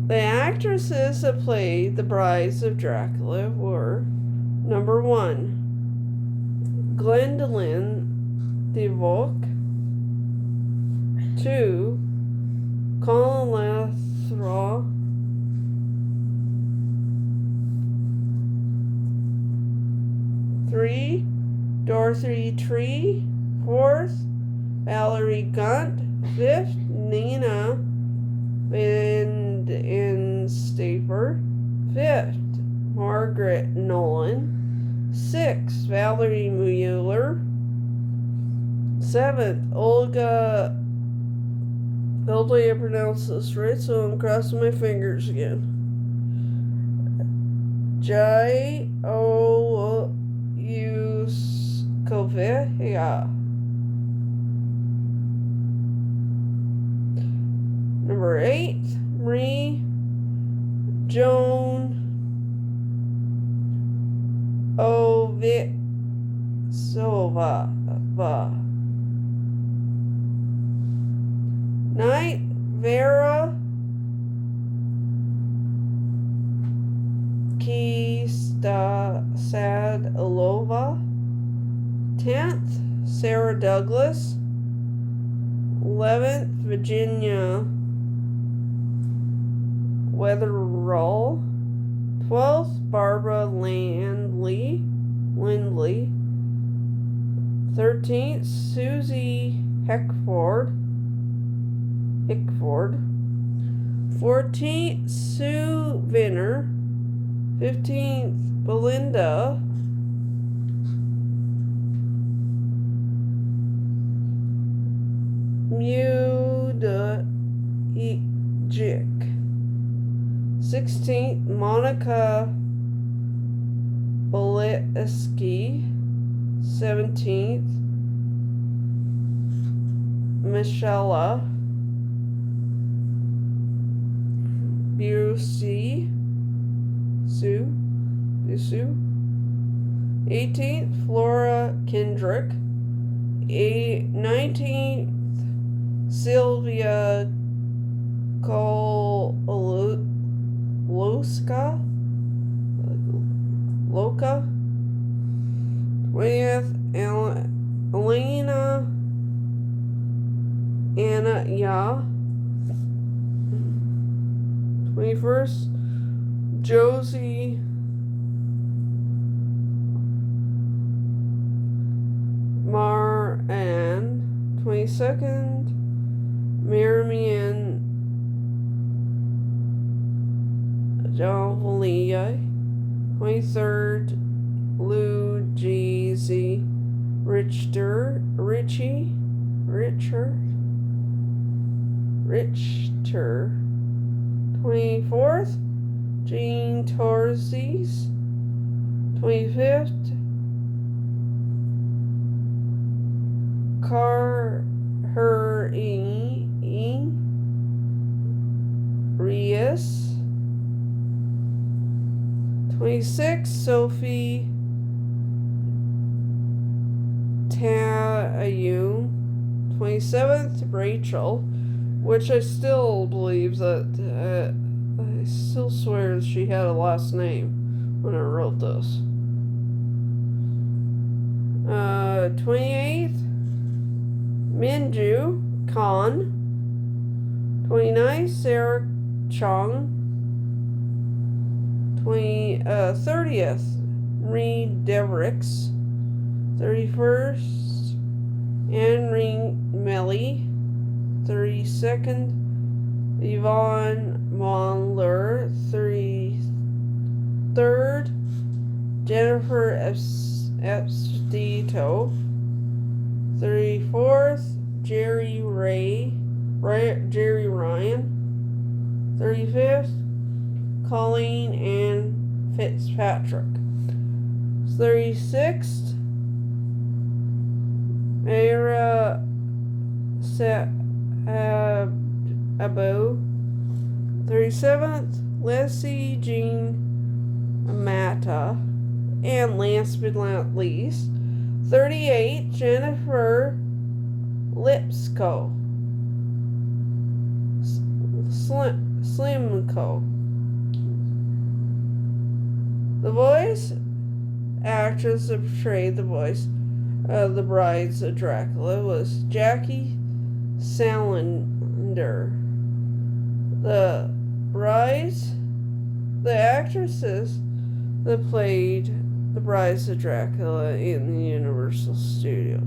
The actresses that played the brides of Dracula were number 1, Gwendolyn DeVoe, 2, Colin Lathraw, 3, Dorothy Tree, 4th, Valerie Gunt, 5th, Nina Van Staper, 5th, Margaret Nolan, 6th, Valerie Mueller, 7th, Olga. Hopefully I pronounced this right, so I'm crossing my fingers again. Jyouskova. Number 8, Marie Joan Ovitsova. 9th, Vera Sadalova. 10th, Sarah Douglas. 11th, Virginia Weatherall. 12th, Barbara Lindley. 13th, Susie Hickford. 14th, Sue Venner. 15th, Belinda. 16th, Monica Boletsky. 17th, Michelle Busey. 18th, Flora Kendrick. 19th, Sylvia Loka. 20th, Elena Anna Ya. 21st, Josie Maran. 22nd, Marmion Javalia. 23rd, Lou Jeezy Richter. 24th, Jean Torres. 25th, Reus. 26, Sophie Tayu. 27th, Rachel, which I still believe that, I still swear she had a last name when I wrote this. 28th, Minju Khan. 29th, Sarah Chong. 30th, Reed Devricks. 31st, Anne Melly. 32nd, Yvonne Monler. 33rd, Jennifer Epstito. 34th, Jerry Ryan. 35th, Colleen Ann Fitzpatrick. 36th, Mayra Abu. 37th, Leslie Jean Mata. And last but not least, 38, Jennifer Lipsko. Slimko. The voice actress that portrayed the voice of the brides of Dracula was Jackie Salander. The actresses that played the brides of Dracula in the Universal Studios.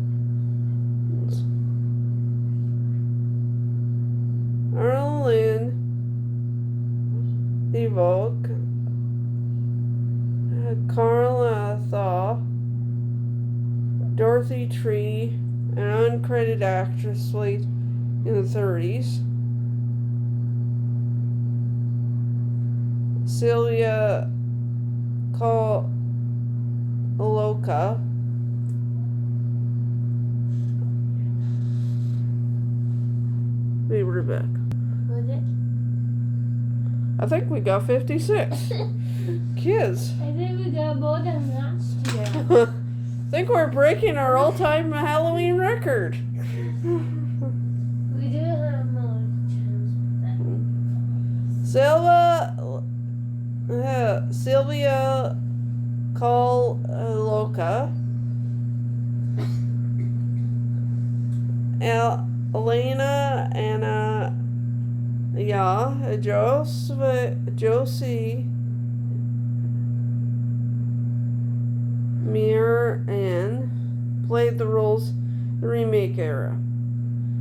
Arlene Evoke, Carla Thaw, Dorothy Tree, an uncredited actress late in the 30s. Sylvia Koloka. Be right back. Was it? I think we got 56. Kids. I think we got more than last year. I think we're breaking our all-time Halloween record. We do have more chance with that. Sylvia Koloka. Elena Anna Josie Mir-Ann played the roles in the remake era.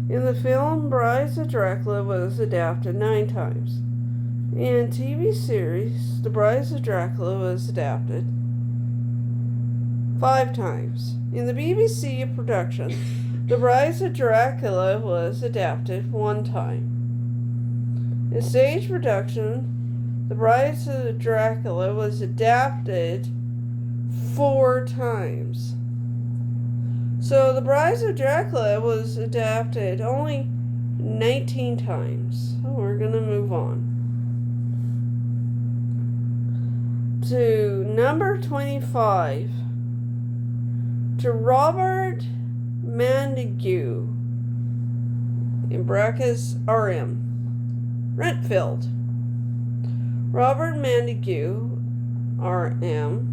In the film, Brides of Dracula was adapted 9 times. In TV series, The Brides of Dracula was adapted 5 times. In the BBC production, The Brides of Dracula was adapted 1 time. In stage production, The Brides of Dracula was adapted 4 times. So The Brides of Dracula was adapted only 19 times. So we're going to move on to number 25. To Robert Montague, in brackets RM, Renfield. Robert Montague, RM,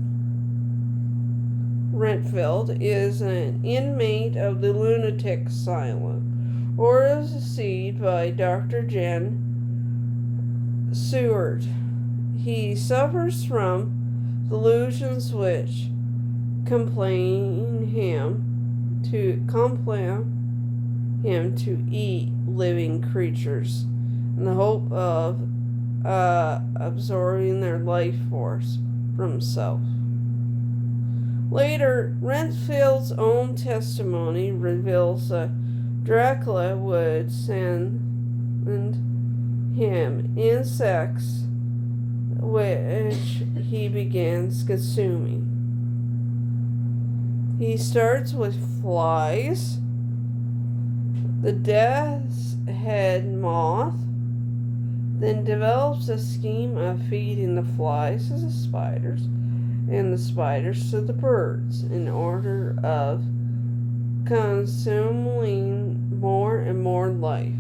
Renfield, is an inmate of the lunatic asylum, overseen by Dr. Jen Seward. He suffers from delusions which compel him to eat living creatures in the hope of absorbing their life force from himself. Later, Renfield's own testimony reveals that Dracula would send him insects which he begins consuming. He starts with flies, the death's head moth then develops a scheme of feeding the flies to the spiders and the spiders to the birds in order of consuming more and more life.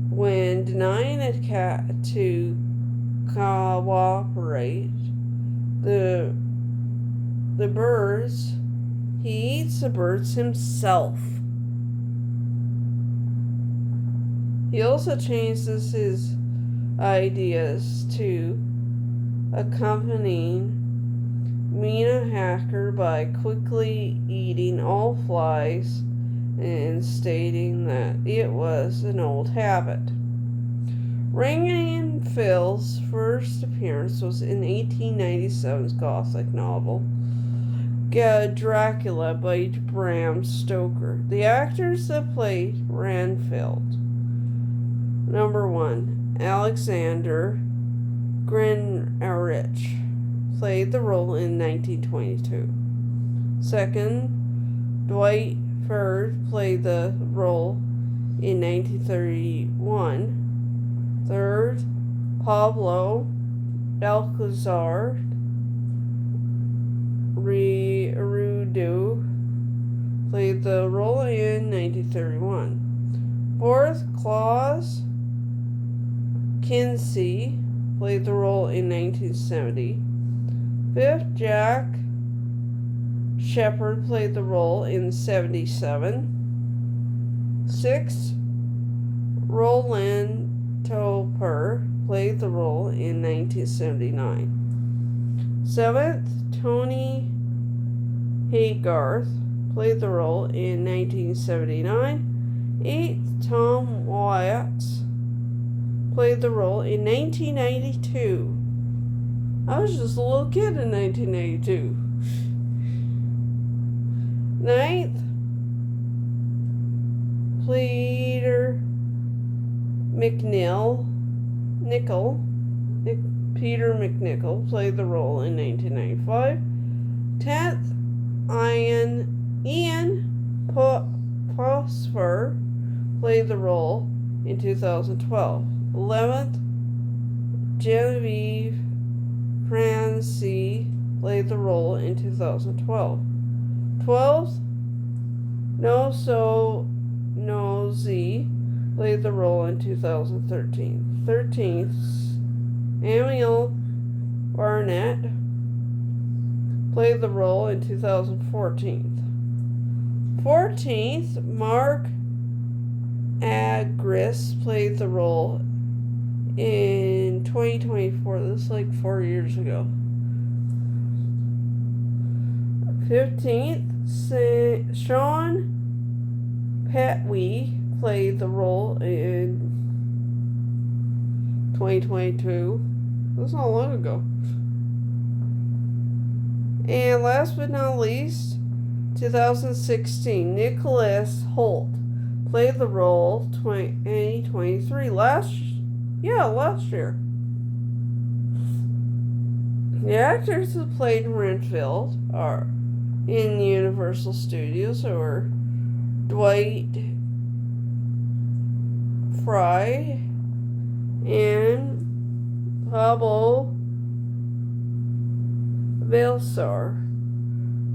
When denying a cat to cooperate, the birds, he eats the birds himself. He also changes his ideas to accompanying Mina Hacker by quickly eating all flies and stating that it was an old habit. Ringing Phil's first appearance was in 1897's Gothic novel Dracula by Bram Stoker. The actors that played Renfield: number 1, Alexander Grinrich, played the role in 1922. Second, Dwight Frere played the role in 1931. Third, Pablo Alcazar Rudo played the role in 1931. Fourth, Klaus Kinski played the role in 1970. Fifth, Jack Shepherd played the role in 1977. Sixth, Roland Topper played the role in 1979. Seventh, Tony Haygarth played the role in 1979. Eighth, Tom Watts played the role in 1992. I was just a little kid in 1982. Ninth, Peter McNichol played the role in 1995. 10th, Ian Posfer played the role in 2012. 11th, Genevieve Francie played the role in 2012. 12th, Nosy played the role in 2013. 13th, Emil Barnett played the role in 2014. 14th, Mark Agris played the role in 2024. This is like 4 years ago. 15th, Sean Petwee played the role in 2022. That's not long ago. And last but not least, 2016, Nicholas Hoult played the role 2023 last year. The actors who played Renfield are in Universal Studios are Dwight Frye and Pablo Vilsar.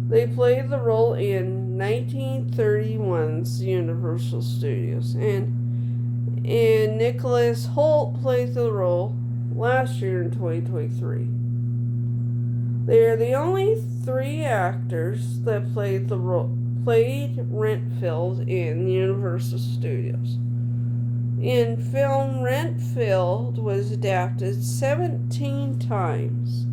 They played the role in 1931's Universal Studios, and Nicholas Hoult played the role last year in 2023. They are the only 3 actors that played Renfield in Universal Studios. In film, Renfield was adapted 17 times.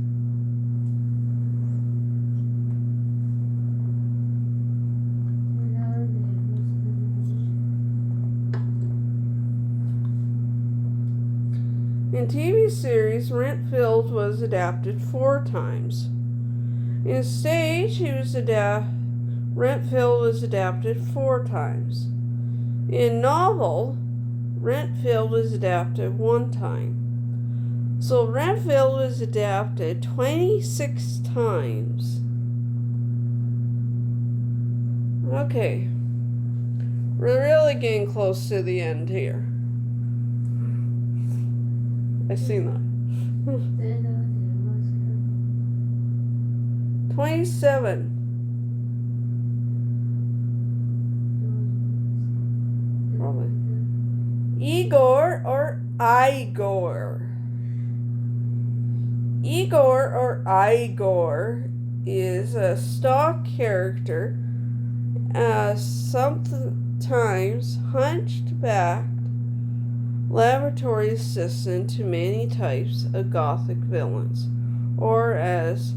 In TV series, Renfield was adapted 4 times. In stage, Renfield was adapted 4 times. In novel, Renfield was adapted 1 time. So Renfield was adapted 26 times. Okay. We're really getting close to the end here. I seen that. 27. Probably. Igor or Igor? Igor or Igor is a stock character, sometimes hunchbacked laboratory assistant to many types of Gothic villains, or as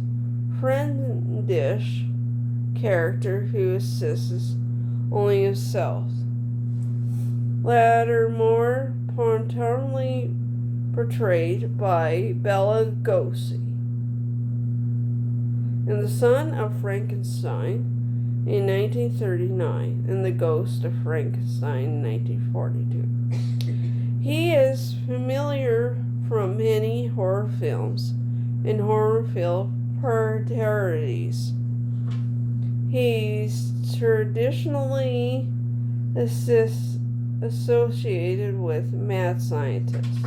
friendish character who assists only himself. Latter more prominently portrayed by Bela Lugosi in The Son of Frankenstein in 1939 and The Ghost of Frankenstein in 1942. He is familiar from many horror films and horror film parodies. He's traditionally associated with mad scientists.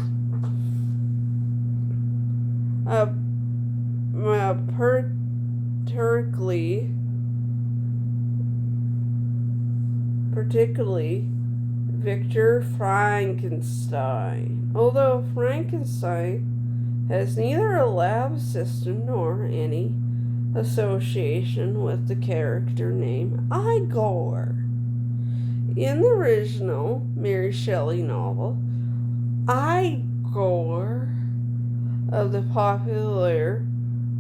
Particularly Victor Frankenstein. Although Frankenstein has neither a lab system nor any association with the character name Igor. In the original Mary Shelley novel, Igor of the popular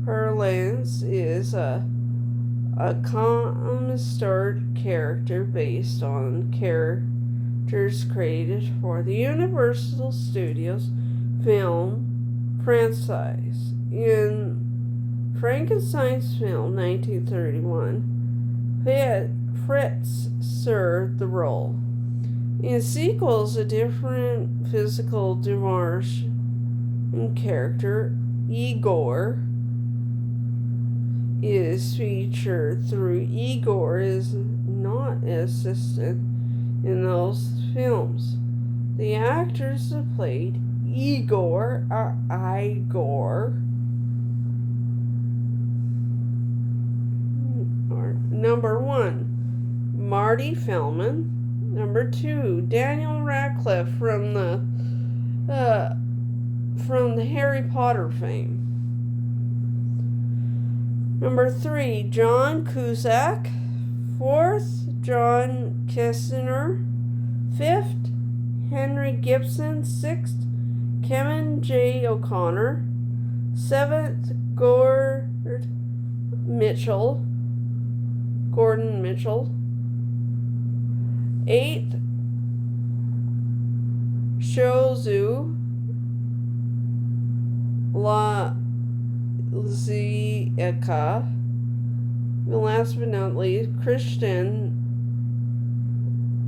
parlance is a comic character based on characters created for the Universal Studios film franchise. In Frankenstein's film 1931, Fritz served the role. In sequels, a different physical demarche and character, Igor, is featured through. Igor is not assisted in those films. The actors that played Igor are Igor. Number 1, Marty Feldman. Number 2, Daniel Radcliffe from the Harry Potter fame. Number 3, John Cusack. 4th, John Kissner. 5th, Henry Gibson. 6th, Kevin J. O'Connor. 7th, Gordon Mitchell. 8th, Shozu Lazieka. And last but not least, Christian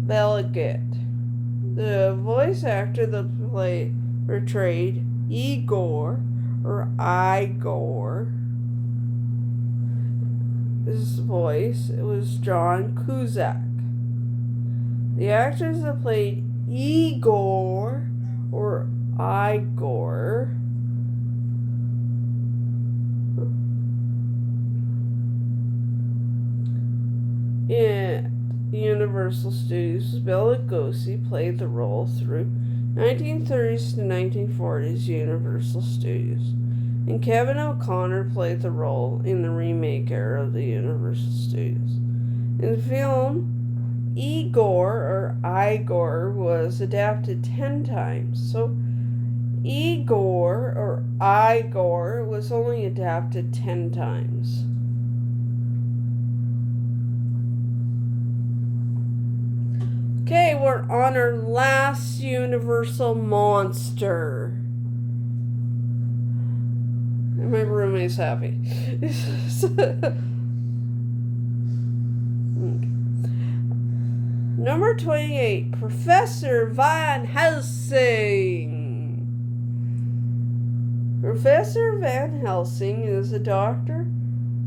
Belaget. The voice actor that portrayed Igor or Igor, his voice, it was John Cusack. The actors that played Igor or Igor in Universal Studios, Bela Lugosi played the role through 1930s to 1940s Universal Studios, and Kevin O'Connor played the role in the remake era of the Universal Studios. In the film, Igor or Igor was adapted 10 times, so Igor or Igor was only adapted 10 times. Okay, we're on our last Universal monster. My roommate's happy. Number 28, Professor Van Helsing. Professor Van Helsing is a doctor,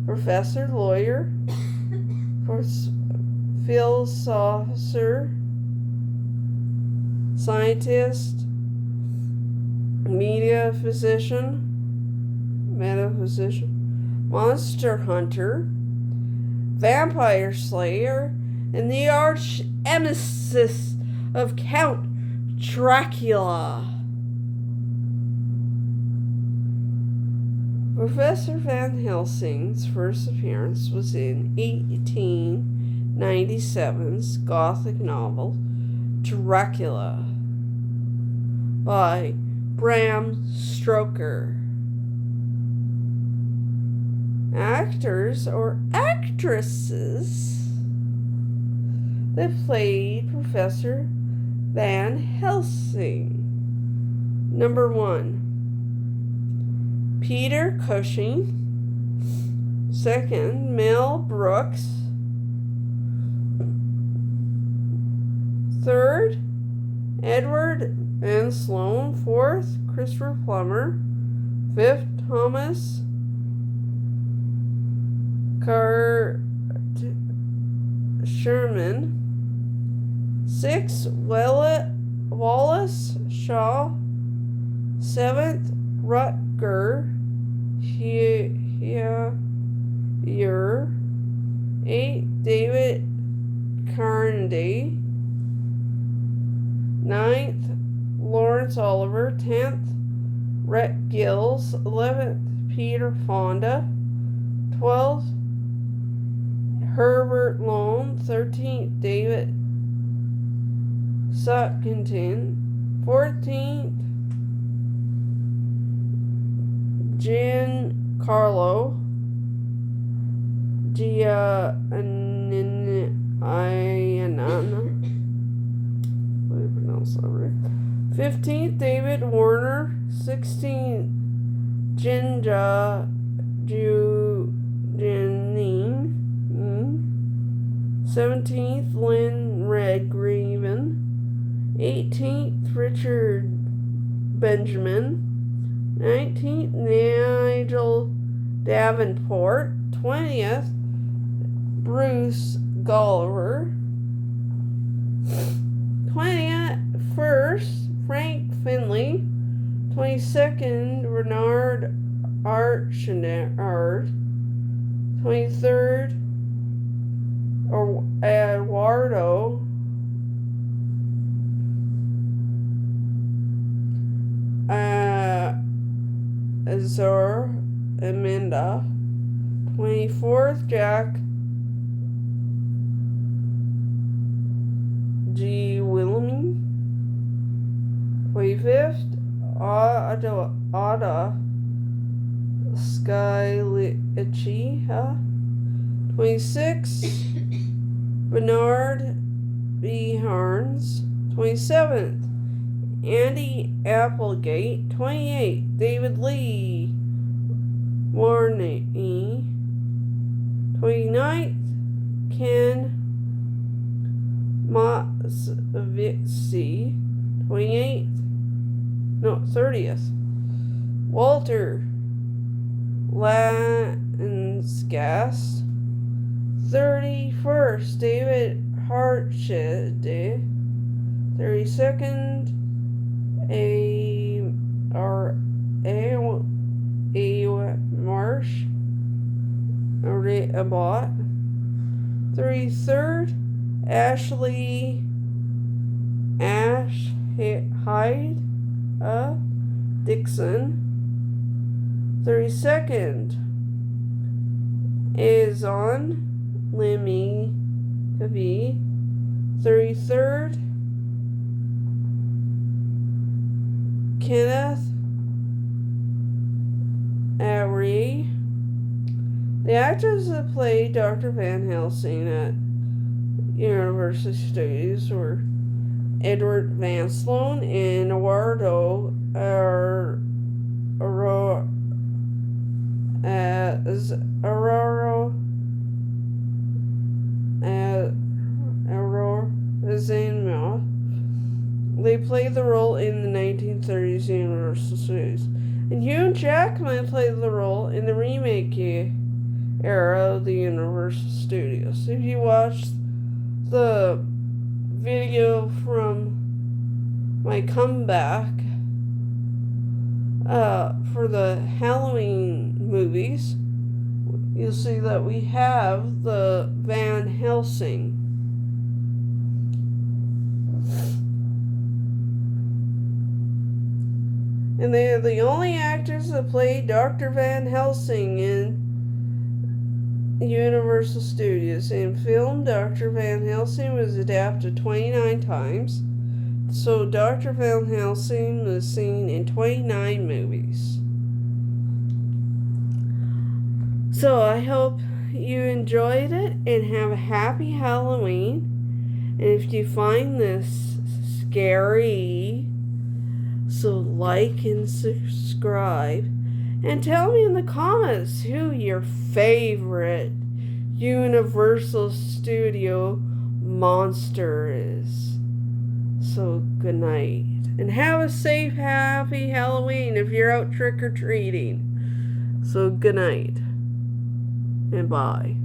professor, lawyer, philosopher, scientist, metaphysician, monster hunter, vampire slayer, and the arch nemesis of Count Dracula. Professor Van Helsing's first appearance was in 1897's Gothic novel Dracula by Bram Stoker. Actors or actresses that played Professor Van Helsing. Number 1, Peter Cushing. Second, Mel Brooks. Third, Edward N. Sloan. Fourth, Christopher Plummer. Fifth, Thomas Sherman. Sixth, Wallace Shaw. Seventh, Rutger Hauer. 8, David Carnegie. 9th, Laurence Olivier. 10th, Rhett Gills. 11th, Peter Fonda. 12th, Herbert Lone. 13th, David Suckinton. 14th, Giancarlo Giannina. 15th, David Warner. 16th, Jinja Janine. 17th, Lynn Redgraven. 18th, Richard Benjamin. 19th, Nigel Davenport. 20th, Bruce Gulliver. 21st, Frank Finley. 22nd, Bernard Archinard. 23rd, Eduardo Azor Amanda. 24th, Jack G. Wilhelmy. 25th, Ada Skylichi. 26th, Bernard B. Harns. 27th, Andy Applegate. 28th, David Lee Warney. 29th, Ken Motzvitsky. 30th, Walter Lansgast. 31st, David Hartshide. 32nd, Marsh Abbott. 33rd, Ashley Hyde Dixon. 32nd, Azon Lemmy Kavi. 33rd, Kenneth Avery. The actors that played Dr. Van Helsing at Universal Studios were Edward Van Sloan and Eduardo Zane. They played the role in the 1930s Universal Studios. And Hugh Jackman played the role in the remake era of the Universal Studios. If you watch the video from my comeback for the Halloween movies, you'll see that we have the Van Helsing. And they are the only actors that played Dr. Van Helsing in Universal Studios. In film, Dr. Van Helsing was adapted 29 times. So Dr. Van Helsing was seen in 29 movies. So I hope you enjoyed it and have a happy Halloween. And if you find this scary, so like and subscribe. And tell me in the comments who your favorite Universal Studio monster is. So good night. And have a safe, happy Halloween if you're out trick-or-treating. So good night. And bye.